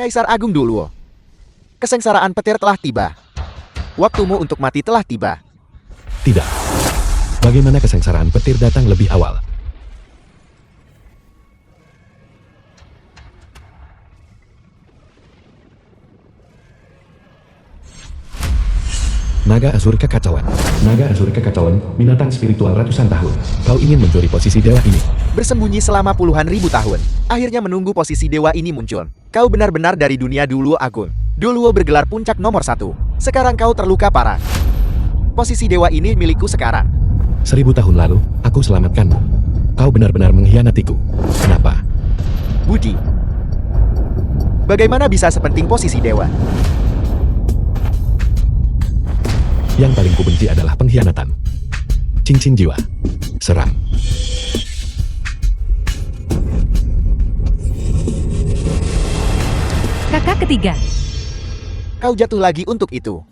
Kaisar Agung Duluo. Kesengsaraan petir telah tiba. Waktumu untuk mati telah tiba. Tidak. Bagaimana kesengsaraan petir datang lebih awal? Naga Asur Kekacauan. Naga Asur Kekacauan, binatang spiritual ratusan tahun. Kau ingin mencuri posisi dewa ini. Bersembunyi selama puluhan ribu tahun. Akhirnya menunggu posisi dewa ini muncul. Kau benar-benar dari dunia Duluo Agung. Duluo bergelar puncak nomor 1. Sekarang kau terluka parah. Posisi dewa ini milikku sekarang. 1000 tahun lalu, aku selamatkanmu. Kau benar-benar mengkhianatiku. Kenapa? Budi. Bagaimana bisa sepenting posisi dewa? Yang paling kubenci adalah pengkhianatan. Cincin jiwa. Serang. Kakak ketiga. Kau jatuh lagi untuk itu.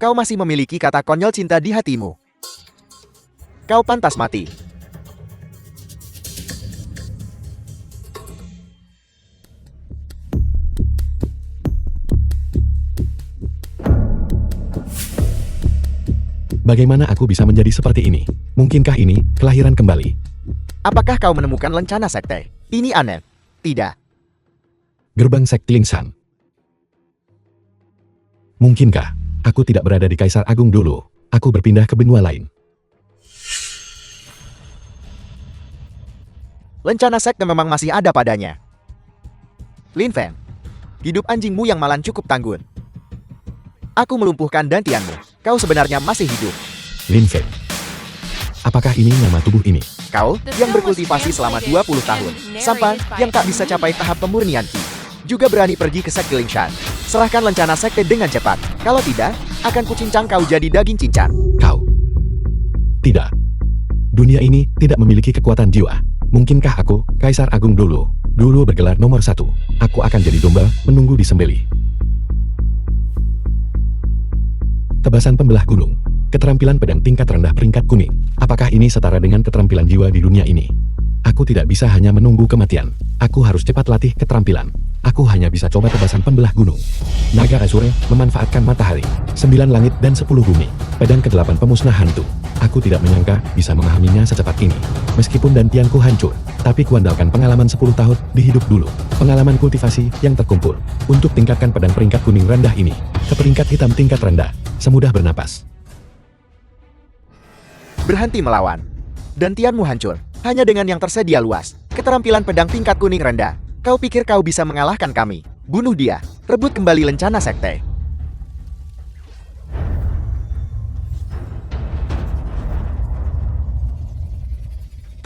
Kau masih memiliki kata konyol cinta di hatimu. Kau pantas mati. Bagaimana aku bisa menjadi seperti ini? Mungkinkah ini kelahiran kembali? Apakah kau menemukan lencana sekte? Ini aneh. Tidak. Gerbang sekte Lingsan. Mungkinkah aku tidak berada di Kaisar Agung dulu? Aku berpindah ke benua lain. Lencana sekte memang masih ada padanya. Lin Feng, hidup anjingmu yang malan cukup tanggun. Aku melumpuhkan dantianmu. Kau sebenarnya masih hidup. Lin Feng. Apakah ini nama tubuh ini? Kau yang berkultivasi selama 20 tahun. Sampan yang tak bisa capai tahap pemurnian Ki. Juga berani pergi ke sekte Lingshan. Serahkan lencana sekte dengan cepat. Kalau tidak, akan kucincang kau jadi daging cincang. Kau. Tidak. Dunia ini tidak memiliki kekuatan jiwa. Mungkinkah aku, Kaisar Agung dulu bergelar nomor 1. Aku akan jadi domba, menunggu disembelih. Tebasan pembelah gunung. Keterampilan pedang tingkat rendah peringkat kuning. Apakah ini setara dengan keterampilan jiwa di dunia ini? Aku tidak bisa hanya menunggu kematian. Aku harus cepat latih keterampilan. Aku hanya bisa coba tebasan pembelah gunung. Naga Asure memanfaatkan matahari, 9 langit dan 10 bumi. Pedang ke-8 pemusnah hantu. Aku tidak menyangka bisa memahaminya secepat ini. Meskipun dantianku hancur, tapi kuandalkan pengalaman 10 tahun di hidup dulu. Pengalaman kultivasi yang terkumpul untuk tingkatkan pedang peringkat kuning rendah ini ke peringkat hitam tingkat rendah. Semudah bernapas. Berhenti melawan. Dantianmu hancur. Hanya dengan yang tersedia luas. Keterampilan pedang tingkat kuning rendah. Kau pikir kau bisa mengalahkan kami? Bunuh dia. Rebut kembali lencana sekte.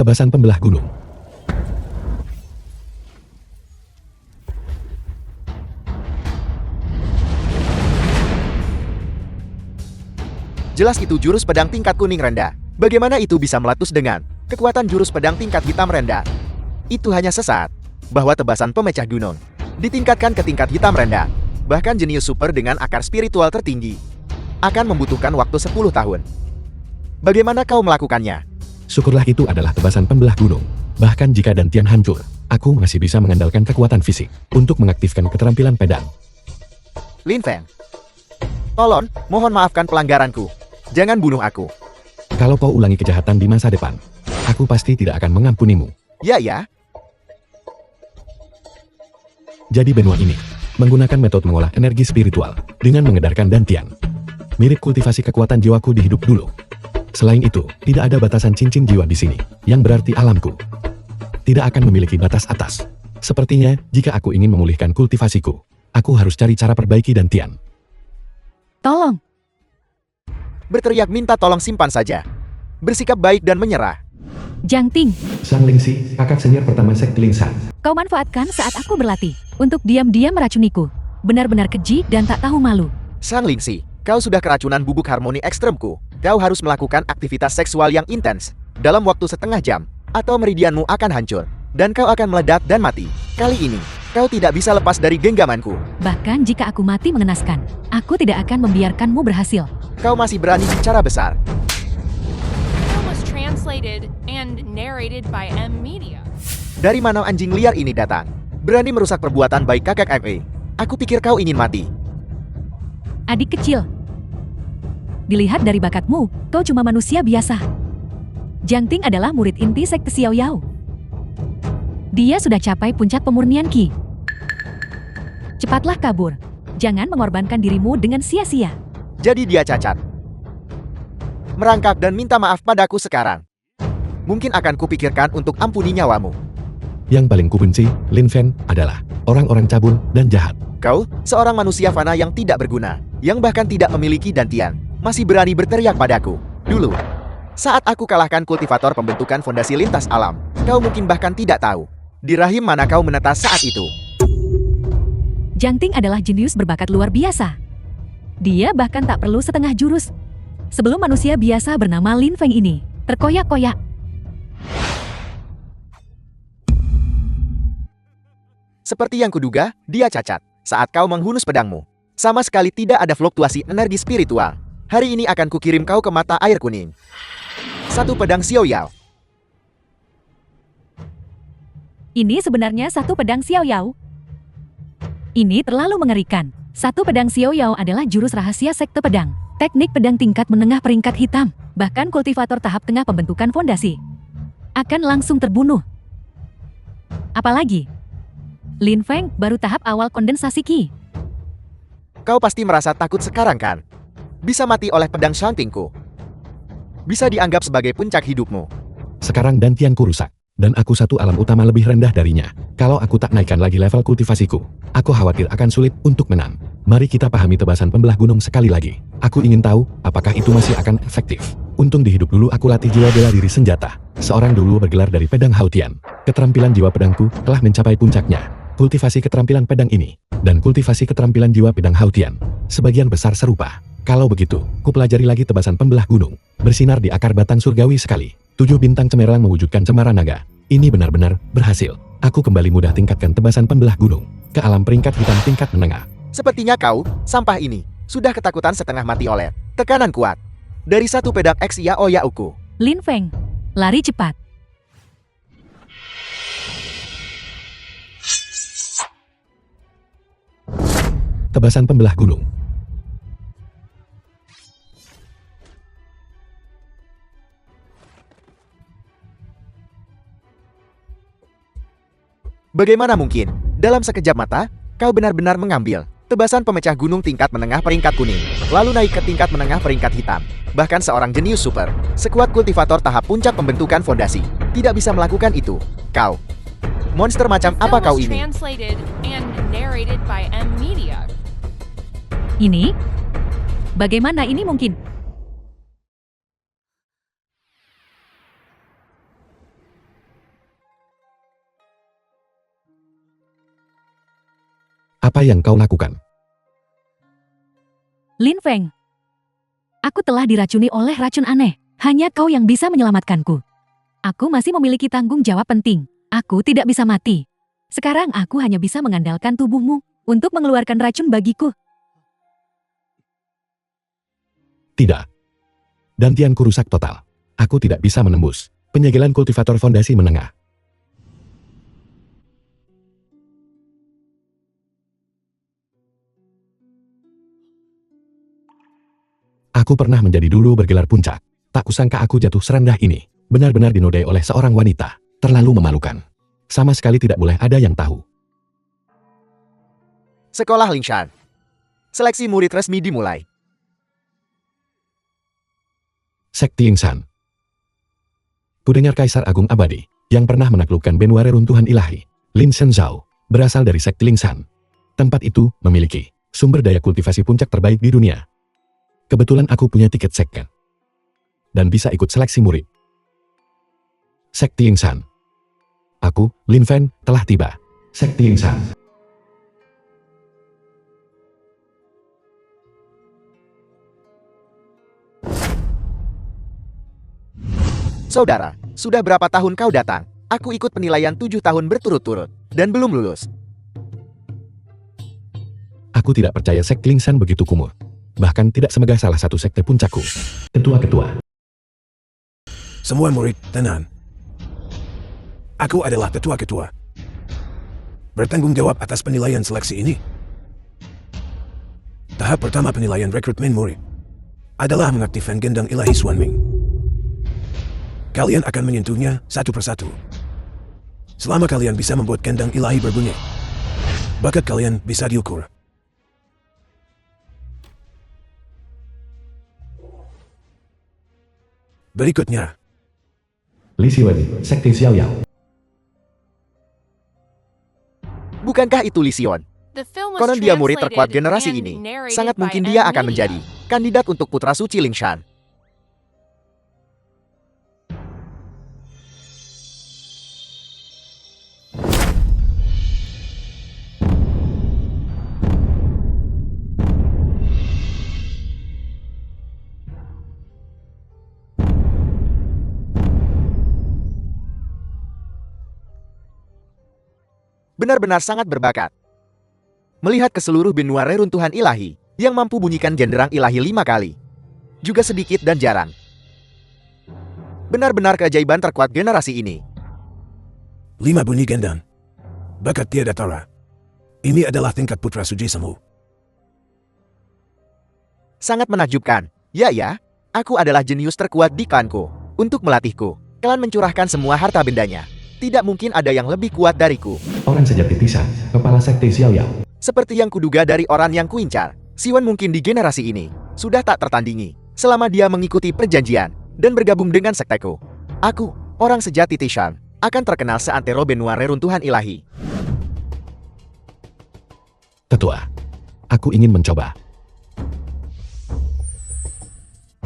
Tebasan pembelah gunung. Jelas itu jurus pedang tingkat kuning rendah. Bagaimana itu bisa meletus dengan kekuatan jurus pedang tingkat hitam rendah? Itu hanya sesaat. Bahwa tebasan pemecah gunung ditingkatkan ke tingkat hitam rendah. Bahkan jenius super dengan akar spiritual tertinggi akan membutuhkan waktu 10 tahun. Bagaimana kau melakukannya? Syukurlah itu adalah tebasan pembelah gunung. Bahkan jika dantian hancur, aku masih bisa mengandalkan kekuatan fisik untuk mengaktifkan keterampilan pedang. Lin Feng, tolong, mohon maafkan pelanggaranku. Jangan bunuh aku. Kalau kau ulangi kejahatan di masa depan, aku pasti tidak akan mengampunimu. Ya. Jadi benua ini menggunakan metode mengolah energi spiritual dengan mengedarkan dantian. Mirip kultivasi kekuatan jiwaku di hidup dulu. Selain itu, tidak ada batasan cincin jiwa di sini, yang berarti alamku tidak akan memiliki batas atas. Sepertinya, jika aku ingin memulihkan kultivasiku, aku harus cari cara perbaiki dantian. Tolong. Berteriak minta tolong simpan saja. Bersikap baik dan menyerah. Jiang Ting, Sang Lingxi, kakak senior pertama sekte Lingsan. kau manfaatkan saat aku berlatih untuk diam-diam meracuniku. Benar-benar keji dan tak tahu malu. Sang Lingxi, kau sudah keracunan bubuk harmoni ekstremku. Kau harus melakukan aktivitas seksual yang intens dalam waktu setengah jam, atau meridianmu akan hancur, dan kau akan meledak dan mati. Kali ini, kau tidak bisa lepas dari genggamanku. Bahkan jika aku mati mengenaskan, aku tidak akan membiarkanmu berhasil. Kau masih berani bicara besar. Film was translated and narrated by M Media. Dari mana anjing liar ini datang? Berani merusak perbuatan baik kakak MA. Aku pikir kau ingin mati. Adik kecil. Dilihat dari bakatmu, kau cuma manusia biasa. Jiang Ting adalah murid inti sekte Xiao Yao. Dia sudah capai puncak pemurnian Qi. Cepatlah kabur. Jangan mengorbankan dirimu dengan sia-sia. Jadi dia cacat. Merangkak dan minta maaf padaku sekarang. Mungkin akan kupikirkan untuk ampuni nyawamu. Yang paling kubenci, Lin Fen, adalah orang-orang cabul dan jahat. Kau, seorang manusia fana yang tidak berguna, yang bahkan tidak memiliki dantian, masih berani berteriak padaku. Dulu, saat aku kalahkan kultivator pembentukan fondasi lintas alam, kau mungkin bahkan tidak tahu di rahim mana kau menetas saat itu. Jiang Ting adalah jenius berbakat luar biasa. Dia bahkan tak perlu setengah jurus. Sebelum manusia biasa bernama Lin Feng ini terkoyak-koyak. Seperti yang kuduga, dia cacat. Saat kau menghunus pedangmu, sama sekali tidak ada fluktuasi energi spiritual. Hari ini akan kukirim kau ke mata air kuning. Satu pedang Xiao Yao. Ini sebenarnya satu pedang Xiao Yao. Ini terlalu mengerikan. Satu pedang Xiao Yao adalah jurus rahasia sekte pedang. Teknik pedang tingkat menengah peringkat hitam. Bahkan kultivator tahap tengah pembentukan fondasi akan langsung terbunuh. Apalagi Lin Feng baru tahap awal kondensasi Qi. Kau pasti merasa takut sekarang kan? Bisa mati oleh pedang Shantingku. Bisa dianggap sebagai puncak hidupmu. Sekarang dantianku rusak, dan aku satu alam utama lebih rendah darinya. Kalau aku tak naikkan lagi level kultivasiku, aku khawatir akan sulit untuk menang. Mari kita pahami tebasan pembelah gunung sekali lagi. Aku ingin tahu, apakah itu masih akan efektif. Untung di hidup dulu aku latih jiwa bela diri senjata. Seorang dulu bergelar dari pedang Hautian. Keterampilan jiwa pedangku telah mencapai puncaknya. Kultivasi keterampilan pedang ini, dan kultivasi keterampilan jiwa pedang Hautian, sebagian besar serupa. Kalau begitu, ku pelajari lagi tebasan pembelah gunung. Bersinar di akar batang surgawi sekali. 7 bintang cemerlang mewujudkan cemara naga. Ini benar-benar berhasil. Aku kembali mudah tingkatkan tebasan pembelah gunung ke alam peringkat hitam tingkat menengah. Sepertinya kau, sampah ini, sudah ketakutan setengah mati oleh tekanan kuat dari satu pedang X Yao Yauku. Lin Feng, lari cepat. Tebasan pembelah gunung. Bagaimana mungkin? Dalam sekejap mata, kau benar-benar mengambil tebasan pemecah gunung tingkat menengah peringkat kuning, lalu naik ke tingkat menengah peringkat hitam. Bahkan seorang jenius super, sekuat kultivator tahap puncak pembentukan fondasi, tidak bisa melakukan itu. Kau, monster macam apa kau ini? Translated and narrated by M Media. Ini? Bagaimana ini mungkin? Apa yang kau lakukan? Lin Feng, aku telah diracuni oleh racun aneh. Hanya kau yang bisa menyelamatkanku. Aku masih memiliki tanggung jawab penting. Aku tidak bisa mati. Sekarang aku hanya bisa mengandalkan tubuhmu untuk mengeluarkan racun bagiku. Tidak. Dantianku rusak total. Aku tidak bisa menembus penyegelan kultivator fondasi menengah. Aku pernah menjadi dulu bergelar puncak. Tak kusangka aku jatuh serendah ini. Benar-benar dinodai oleh seorang wanita. Terlalu memalukan. Sama sekali tidak boleh ada yang tahu. Sekolah Lingshan. Seleksi murid resmi dimulai. Sekti Yingsan. Kudengar Kaisar Agung Abadi, yang pernah menaklukkan benua reruntuhan ilahi, Lin Shenzhou, berasal dari Sekti Lingsan. Tempat itu memiliki sumber daya kultivasi puncak terbaik di dunia. Kebetulan aku punya tiket sekte dan bisa ikut seleksi murid. Sekti Yingsan. Aku, Lin Fen, telah tiba. Sekti Yingsan. Saudara, sudah berapa tahun kau datang? Aku ikut penilaian 7 tahun berturut-turut, dan belum lulus. Aku tidak percaya Sekti Lingsan begitu kumuh. Bahkan tidak semegah salah satu sekte puncakku. Ketua-ketua. Semua murid, tenang. Aku adalah ketua-ketua. bertanggung jawab atas penilaian seleksi ini. Tahap pertama penilaian rekrutmen murid adalah mengaktifkan gendang ilahi Xuanming. Kalian akan menyentuhnya satu persatu. Selama kalian bisa membuat gendang ilahi berbunyi, bakat kalian bisa diukur. Berikutnya, Li Xiwen, Sekte Xiao Yao. Bukankah itu Li Xion? The film was Konon dia murid terkuat translated generasi and ini. narrated Sangat by mungkin dia M akan Media. menjadi kandidat untuk putra suci Lingshan. Benar-benar sangat berbakat. Melihat ke seluruh benua reruntuhan ilahi yang mampu bunyikan genderang ilahi 5 kali. Juga sedikit dan jarang. Benar-benar keajaiban terkuat generasi ini. 5 bunyi gendang. Bakat tiada tara. Ini adalah tingkat putra suci semu. Sangat menakjubkan. Ya, aku adalah jenius terkuat di klanku. Untuk melatihku, klan mencurahkan semua harta bendanya. Tidak mungkin ada yang lebih kuat dariku. Orang sejati Tisa, kepala Sekte Xiao Yao. Seperti yang kuduga dari orang yang kuincar, Xiwen mungkin di generasi ini sudah tak tertandingi selama dia mengikuti perjanjian dan bergabung dengan sekteku. Aku, orang sejati Tishan, akan terkenal seantero benua reruntuhan ilahi. Tetua, aku ingin mencoba.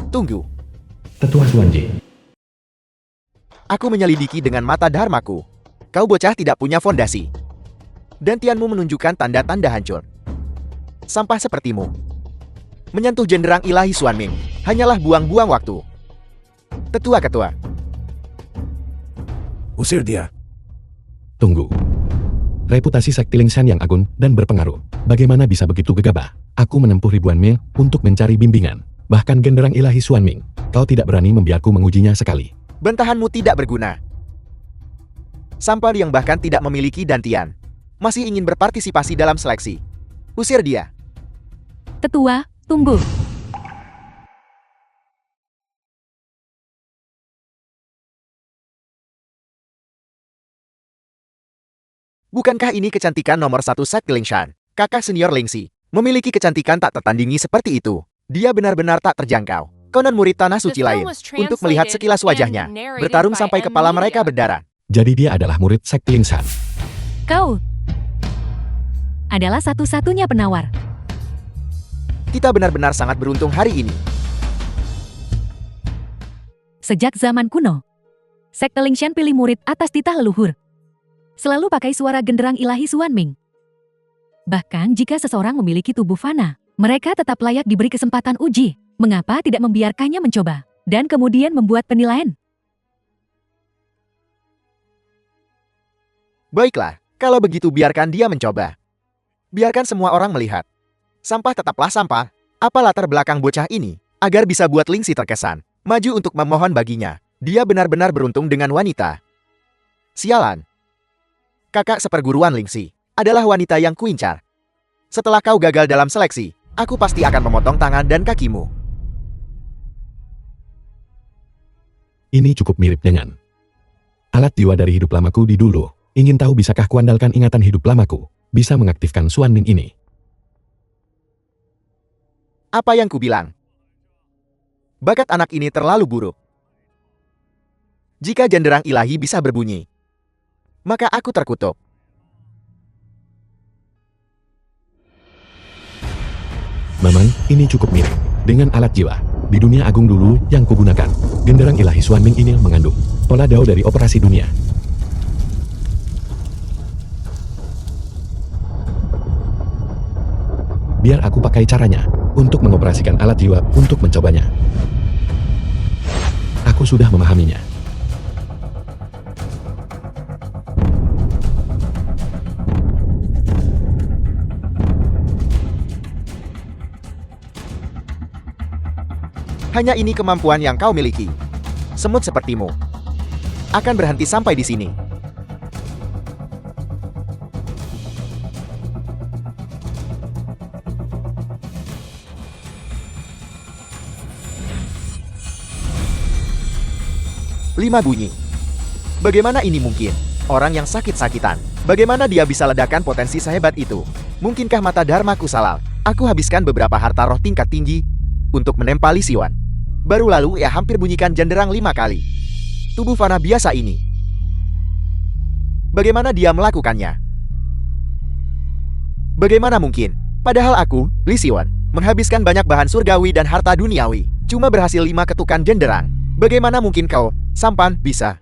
Tunggu, Tetua Xuanji, aku menyelidiki dengan mata dharmaku. Kau bocah tidak punya fondasi. Dan tianmu menunjukkan tanda-tanda hancur. Sampah sepertimu. Menyentuh genderang ilahi Xuanming hanyalah buang-buang waktu. Tetua-ketua, Usir dia. tunggu. Reputasi Sekte Lingshan yang agung dan berpengaruh. Bagaimana bisa begitu gegabah? Aku menempuh ribuan mil untuk mencari bimbingan. Bahkan genderang ilahi Xuanming. Kau tidak berani membiarku mengujinya sekali. bentahanmu tidak berguna. Sampar yang bahkan tidak memiliki dantian masih ingin berpartisipasi dalam seleksi. Usir dia. Tetua, tunggu. Bukankah ini kecantikan nomor 1 Sekte Lingshan? Kakak senior Lingxi memiliki kecantikan tak tertandingi seperti itu. Dia benar-benar tak terjangkau. Konon murid tanah suci lain untuk melihat sekilas wajahnya bertarung sampai kepala mereka berdarah. Jadi dia adalah murid Sekte Lingshan. Kau adalah satu-satunya penawar. Kita benar-benar sangat beruntung hari ini. Sejak zaman kuno, Sekte Lingshan pilih murid atas titah leluhur. Selalu pakai suara genderang ilahi Xuanming. Bahkan jika seseorang memiliki tubuh fana, mereka tetap layak diberi kesempatan uji. Mengapa tidak membiarkannya mencoba? Dan kemudian membuat penilaian? Baiklah, kalau begitu biarkan dia mencoba. Biarkan semua orang melihat. Sampah tetaplah sampah. Apa latar belakang bocah ini agar bisa buat Lingxi terkesan maju untuk memohon baginya? Dia benar-benar beruntung dengan wanita. Sialan. Kakak seperguruan Lingxi adalah wanita yang kuincar. Setelah kau gagal dalam seleksi, aku pasti akan memotong tangan dan kakimu. Ini cukup mirip dengan alat jiwa dari hidup lamaku di dulu. Ingin tahu bisakah kuandalkan ingatan hidup lamaku bisa mengaktifkan Xuanming ini? Apa yang kubilang? Bakat anak ini terlalu buruk. Jika genderang ilahi bisa berbunyi, maka aku terkutuk. Memang, ini cukup mirip dengan alat jiwa. Di dunia agung dulu yang kugunakan, genderang ilahi Xuanming ini mengandung pola dao dari operasi dunia. Biar aku pakai caranya untuk mengoperasikan alat jiwa untuk mencobanya. Aku sudah memahaminya. Hanya ini kemampuan yang kau miliki. Semut sepertimu akan berhenti sampai di sini. 5 bunyi. Bagaimana ini mungkin? Orang yang sakit-sakitan. Bagaimana dia bisa ledakan potensi sehebat itu? Mungkinkah mata Dharmaku salah? Aku habiskan beberapa harta roh tingkat tinggi untuk menempali Siwan. Baru lalu ia hampir bunyikan genderang 5 kali. Tubuh fana biasa ini. Bagaimana dia melakukannya? Bagaimana mungkin? Padahal aku, Li Siwan, menghabiskan banyak bahan surgawi dan harta duniawi. Cuma berhasil 5 ketukan genderang. Bagaimana mungkin kau, Sampan, bisa?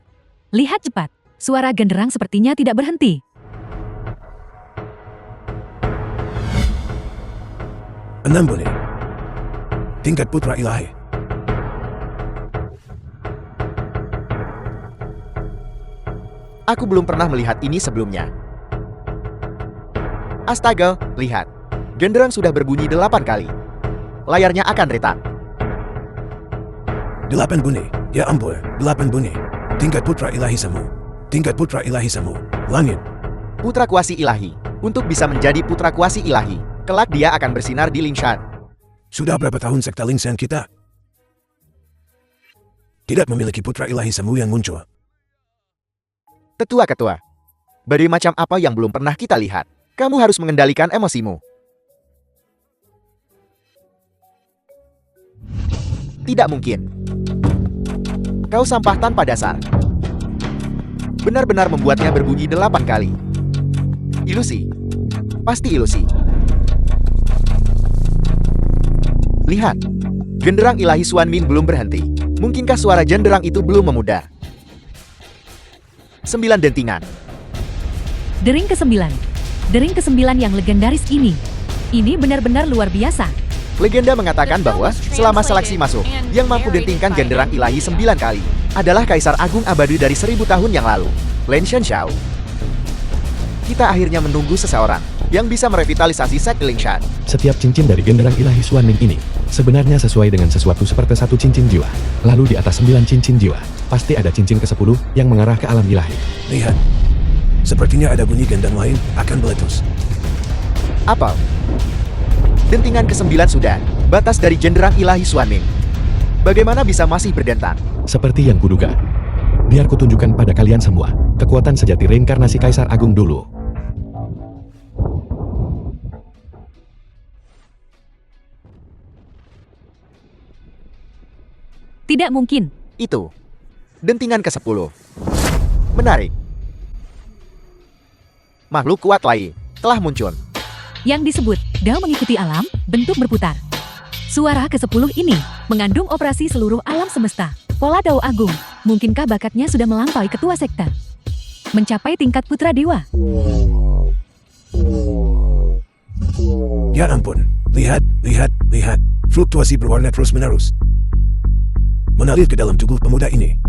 Lihat cepat. Suara genderang sepertinya tidak berhenti. Enam bunyi. Tingkat putra ilahi. Aku belum pernah melihat ini sebelumnya. Astaga, lihat. Genderang sudah berbunyi 8 kali. Layarnya akan retak. 8 bunyi. Ya ampun, 8 bunyi. Tingkat putra ilahi semu. Tingkat putra ilahi semu. Langit. Putra kuasi ilahi. Untuk bisa menjadi putra kuasi ilahi, kelak dia akan bersinar di Lingshan. Sudah berapa tahun sekte Lingshan kita tidak memiliki putra ilahi semu yang muncul? Tetua-ketua, badai macam apa yang belum pernah kita lihat? Kamu harus mengendalikan emosimu. Tidak mungkin. Kau sampah tanpa dasar. Benar-benar membuatnya berbunyi 8 kali. Ilusi. Pasti ilusi. Lihat. Genderang ilahi Xuanmin belum berhenti. Mungkinkah suara genderang itu belum memudar? 9 dentingan. Dering ke-9. Dering ke-9 yang legendaris ini. Ini benar-benar luar biasa. Legenda mengatakan bahwa selama seleksi masuk, yang mampu dentingkan genderang ilahi 9 kali adalah Kaisar Agung Abadi dari 1000 tahun yang lalu, Lin Shenxiao. Kita akhirnya menunggu seseorang yang bisa merevitalisasi sekte Lingshan. Setiap cincin dari genderang ilahi Xuanming ini sebenarnya sesuai dengan sesuatu seperti 1 cincin jiwa. Lalu di atas 9 cincin jiwa, pasti ada cincin ke-10 yang mengarah ke alam ilahi. Lihat. Sepertinya ada bunyi gendang lain akan meletus. Apa? Dentingan ke-9 sudah, batas dari genderang ilahi Xuanming. Bagaimana bisa masih berdentang? Seperti yang kuduga. Biar kutunjukkan pada kalian semua, kekuatan sejati reinkarnasi Kaisar Agung dulu. Tidak mungkin. Itu. Dentingan ke-10. Menarik. Makhluk kuat lain telah muncul. Yang disebut Dao mengikuti alam, bentuk berputar. Suara ke-10 ini mengandung operasi seluruh alam semesta. Pola Dao Agung. Mungkinkah bakatnya sudah melampaui ketua sekte? Mencapai tingkat putra dewa. Ya ampun. Lihat, lihat, lihat. Fluktuasi berwarna terus-menerus mengalir ke dalam tubuh pemuda ini.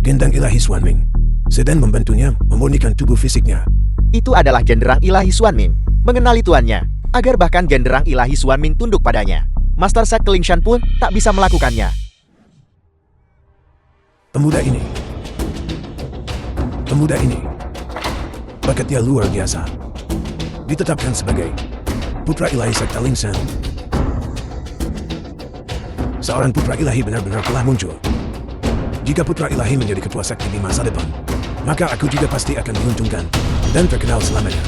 Gendang ilahi Xuanming sedang membantunya memurnikan tubuh fisiknya. Itu adalah genderang ilahi Xuanming. Mengenali tuannya, agar bahkan genderang ilahi Xuanming tunduk padanya. Master sekte Lingshan pun tak bisa melakukannya. Pemuda ini, bakatnya luar biasa. Ditetapkan sebagai putra ilahi sekte Lingshan. Seorang putra ilahi benar-benar telah muncul. Jika putra ilahi menjadi ketua sekte di masa depan, maka aku juga pasti akan diuntungkan dan terkenal selamanya.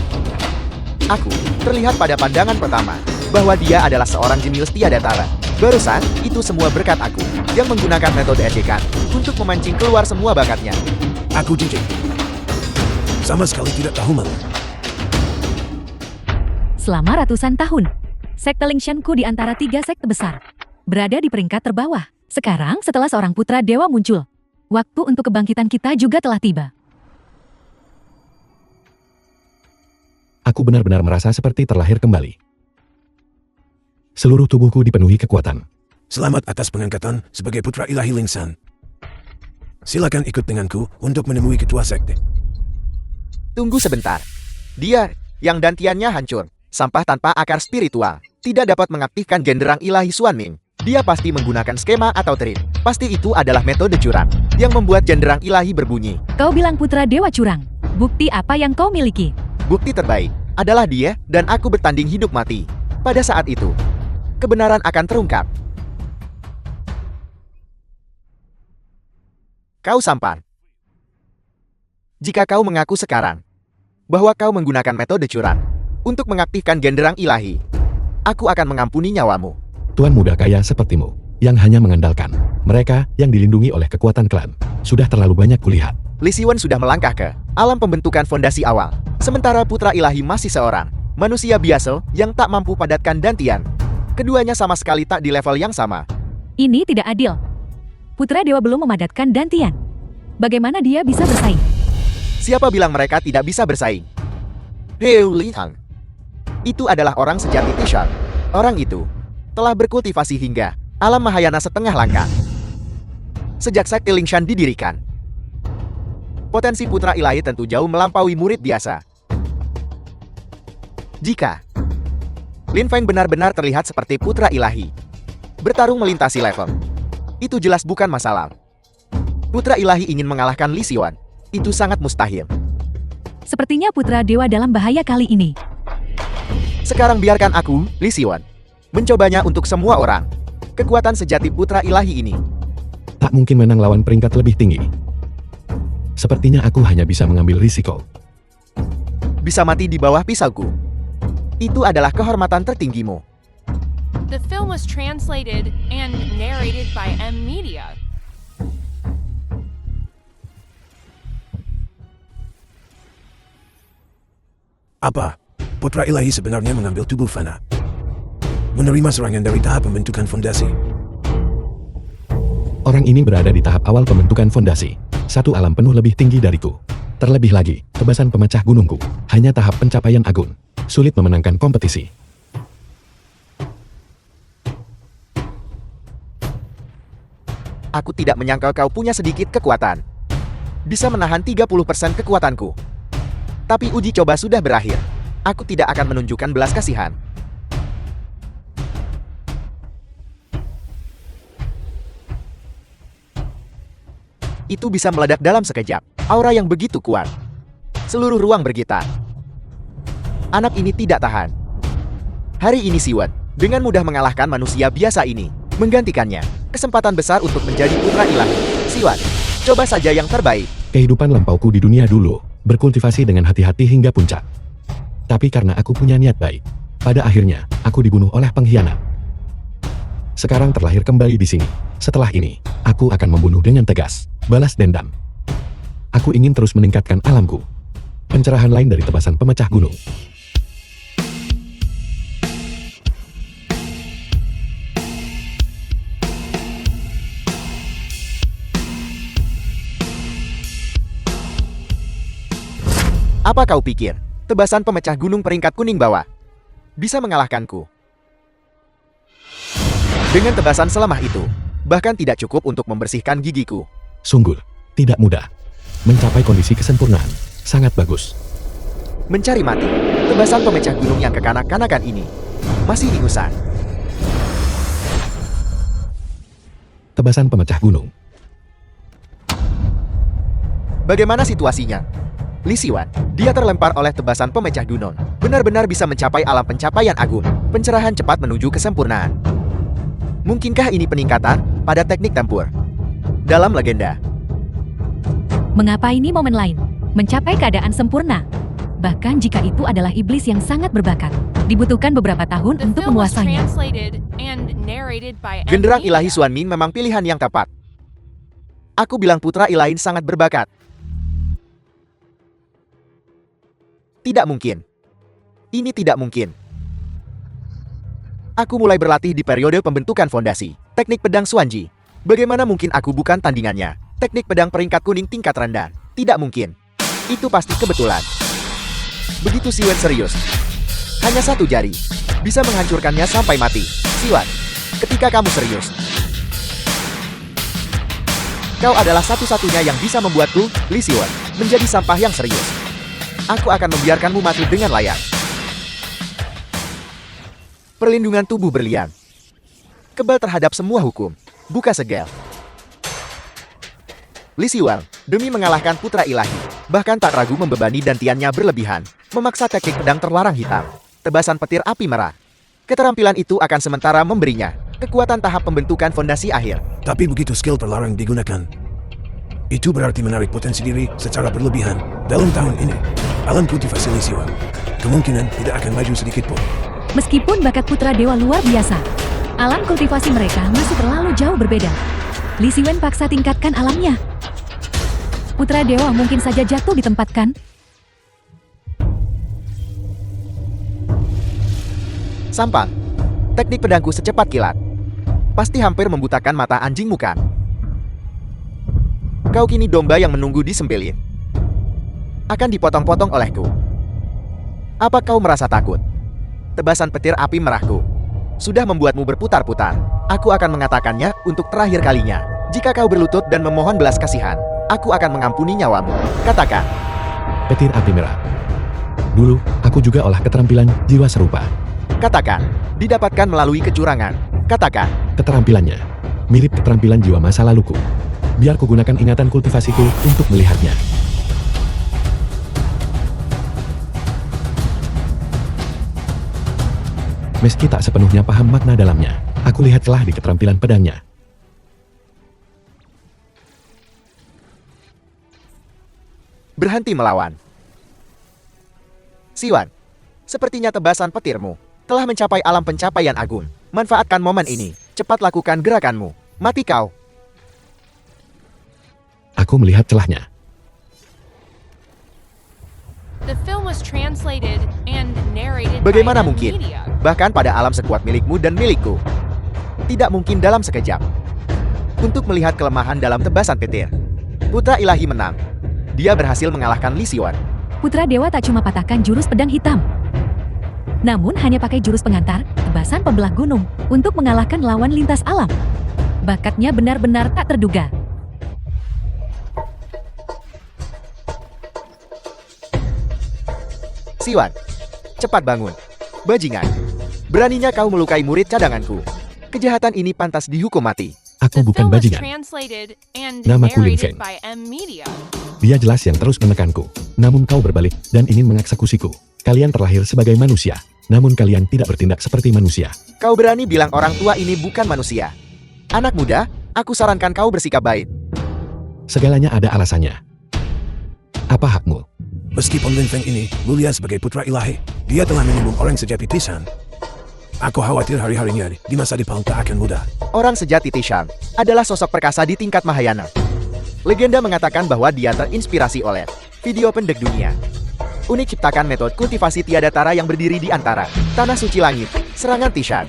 Aku terlihat pada pandangan pertama bahwa dia adalah seorang jenius tiada tara. Barusan, itu semua berkat aku yang menggunakan metode ejekan untuk memancing keluar semua bakatnya. Aku jijik. Sama sekali tidak tahu malu. Selama ratusan tahun, sekte Lingshanku di antara 3 sekte besar, berada di peringkat terbawah. Sekarang setelah seorang putra dewa muncul, waktu untuk kebangkitan kita juga telah tiba. Aku benar-benar merasa seperti terlahir kembali. Seluruh tubuhku dipenuhi kekuatan. Selamat atas pengangkatan sebagai putra ilahi Lingshan. Silakan ikut denganku untuk menemui ketua sekte. Tunggu sebentar. Dia yang dantiannya hancur, sampah tanpa akar spiritual, tidak dapat mengaktifkan genderang ilahi Xuanming. Dia pasti menggunakan skema atau trik. Pasti itu adalah metode curang yang membuat genderang ilahi berbunyi. Kau bilang putra dewa curang. Bukti apa yang kau miliki? Bukti terbaik adalah dia dan aku bertanding hidup mati. Pada saat itu, kebenaran akan terungkap. kau sampan. Jika kau mengaku sekarang bahwa kau menggunakan metode curang untuk mengaktifkan genderang ilahi, aku akan mengampuni nyawamu. Tuan muda kaya sepertimu, yang hanya mengandalkan mereka yang dilindungi oleh kekuatan klan, sudah terlalu banyak kulihat. Li Xiwen sudah melangkah ke alam pembentukan fondasi awal, sementara putra ilahi masih seorang manusia biasa yang tak mampu padatkan dantian. Keduanya sama sekali tak di level yang sama. Ini tidak adil. Putra Dewa belum memadatkan dantian. Bagaimana dia bisa bersaing? Siapa bilang mereka tidak bisa bersaing? Heu Li Tang. Itu adalah orang sejati Tishan. Orang itu telah berkultivasi hingga alam Mahayana setengah langkah. Sejak sekte Lingshan didirikan, potensi putra ilahi tentu jauh melampaui murid biasa. Jika Lin Feng benar-benar terlihat seperti putra ilahi, bertarung melintasi level, itu jelas bukan masalah. Putra ilahi ingin mengalahkan Li Xiwen, itu sangat mustahil. Sepertinya putra dewa dalam bahaya kali ini. Sekarang biarkan aku, Li Xiwen, mencobanya untuk semua orang. Kekuatan sejati putra ilahi ini. Tak mungkin menang lawan peringkat lebih tinggi. Sepertinya aku hanya bisa mengambil risiko. Bisa mati di bawah pisauku. Itu adalah kehormatan tertinggimu. The film was translated and narrated by M Media. Apa? Putra ilahi sebenarnya mengambil tubuh Fana. Menerima serangan dari tahap pembentukan fondasi. Orang ini berada di tahap awal pembentukan fondasi. Satu alam penuh lebih tinggi dariku. Terlebih lagi, tebasan pemecah gunungku hanya tahap pencapaian agung. Sulit memenangkan kompetisi. Aku tidak menyangka kau punya sedikit kekuatan. Bisa menahan 30% kekuatanku. Tapi uji coba sudah berakhir. Aku tidak akan menunjukkan belas kasihan. Itu bisa meledak dalam sekejap. Aura yang begitu kuat. Seluruh ruang bergetar. Anak ini tidak tahan. Hari ini Xiwen dengan mudah mengalahkan manusia biasa ini. Menggantikannya, kesempatan besar untuk menjadi putra ilahi. Xiwen, coba saja yang terbaik. Kehidupan lampauku di dunia dulu, berkultivasi dengan hati-hati hingga puncak. Tapi karena aku punya niat baik, pada akhirnya, aku dibunuh oleh pengkhianat. Sekarang terlahir kembali di sini. Setelah ini, aku akan membunuh dengan tegas. Balas dendam. Aku ingin terus meningkatkan alamku. Pencerahan lain dari tebasan pemecah gunung. Apa kau pikir, tebasan pemecah gunung peringkat kuning bawah bisa mengalahkanku? Dengan tebasan selemah itu, bahkan tidak cukup untuk membersihkan gigiku. Sungguh, tidak mudah. Mencapai kondisi kesempurnaan, sangat bagus. Mencari mati, tebasan pemecah gunung yang kekanak-kanakan ini masih ingusan. Tebasan pemecah gunung. Bagaimana situasinya? Li Xiwen, dia terlempar oleh tebasan pemecah gunung. Benar-benar bisa mencapai alam pencapaian agung. Pencerahan cepat menuju kesempurnaan. Mungkinkah ini peningkatan pada teknik tempur dalam legenda? Mengapa ini momen lain? Mencapai keadaan sempurna. Bahkan jika itu adalah iblis yang sangat berbakat. Dibutuhkan beberapa tahun The untuk film was menguasainya. translated and narrated by M Genderang Media. ilahi Xuan Ming memang pilihan yang tepat. Aku bilang putra ilahi sangat berbakat. Tidak mungkin. Ini tidak mungkin. Aku mulai berlatih di periode pembentukan fondasi. Teknik pedang Xuanji. Bagaimana mungkin aku bukan tandingannya? Teknik pedang peringkat kuning tingkat rendah. Tidak mungkin. Itu pasti kebetulan. Begitu Xiwen serius. Hanya satu jari. Bisa menghancurkannya sampai mati. Xiwen, ketika kamu serius, kau adalah satu-satunya yang bisa membuatku, Li Xiwen, menjadi sampah yang serius. Aku akan membiarkanmu mati dengan layak. Perlindungan tubuh berlian. Kebal terhadap semua hukum. Buka segel. Li Xiwen, demi mengalahkan putra ilahi, bahkan tak ragu membebani dantiannya berlebihan, memaksa teknik pedang terlarang hitam. Tebasan petir api merah. Keterampilan itu akan sementara memberinya kekuatan tahap pembentukan fondasi akhir. Tapi begitu skill terlarang digunakan, Itu berarti menarik potensi diri secara berlebihan. Dalam tahun ini, alam kultivasi Lisiwan kemungkinan tidak akan maju sedikit pun. Meskipun bakat putra dewa luar biasa, alam kultivasi mereka masih terlalu jauh berbeda. Li Siwen paksa tingkatkan alamnya. Putra dewa mungkin saja jatuh ditempatkan. Sampang. Teknik pedangku secepat kilat. Pasti hampir membutakan mata anjingmu kan? Kau kini domba yang menunggu disembelih. Akan dipotong-potong olehku. Apa kau merasa takut? Tebasan petir api merahku sudah membuatmu berputar-putar. Aku akan mengatakannya untuk terakhir kalinya. Jika kau berlutut dan memohon belas kasihan, aku akan mengampuni nyawamu. Katakan. Petir api merah. Dulu, aku juga olah keterampilan jiwa serupa. Katakan. Didapatkan melalui kecurangan. Katakan. Keterampilannya mirip keterampilan jiwa masa laluku. Biar ku gunakan ingatan kultivasiku untuk melihatnya. Meski tak sepenuhnya paham makna dalamnya, aku lihat celah di keterampilan pedangnya. Berhenti melawan. Siwan, sepertinya tebasan petirmu telah mencapai alam pencapaian agung. Manfaatkan momen ini. Cepat lakukan gerakanmu. Mati kau. Aku melihat celahnya. The film was translated and narrated Bagaimana by mungkin? media. Bahkan pada alam sekuat milikmu dan milikku. Tidak mungkin dalam sekejap. Untuk melihat kelemahan dalam tebasan petir. Putra ilahi menang. Dia berhasil mengalahkan Li Siwen. Putra dewa tak cuma patahkan jurus pedang hitam, namun hanya pakai jurus pengantar, tebasan pembelah gunung, untuk mengalahkan lawan lintas alam. Bakatnya benar-benar tak terduga. Siwan, cepat bangun. Bajingan. Beraninya kau melukai murid cadanganku. Kejahatan ini pantas dihukum mati. Aku The bukan film was bajingan. translated and Namaku Lin narrated Feng. by M Media. Dia jelas yang terus menekanku. Namun kau berbalik dan ingin mengeksekusiku. Kalian terlahir sebagai manusia. Namun kalian tidak bertindak seperti manusia. Kau berani bilang orang tua ini bukan manusia. Anak muda, aku sarankan kau bersikap baik. Segalanya ada alasannya. Apa hakmu? Meskipun Lin Feng ini mulia sebagai putra ilahi, dia telah menyinggung orang sejati Tishan. Aku khawatir hari-harinya di masa depan tak akan mudah. Orang sejati Tishan adalah sosok perkasa di tingkat Mahayana. Legenda mengatakan bahwa dia terinspirasi oleh video pendek dunia. Unik ciptakan metode kultivasi tiada tara yang berdiri di antara tanah suci langit, serangan Tishan.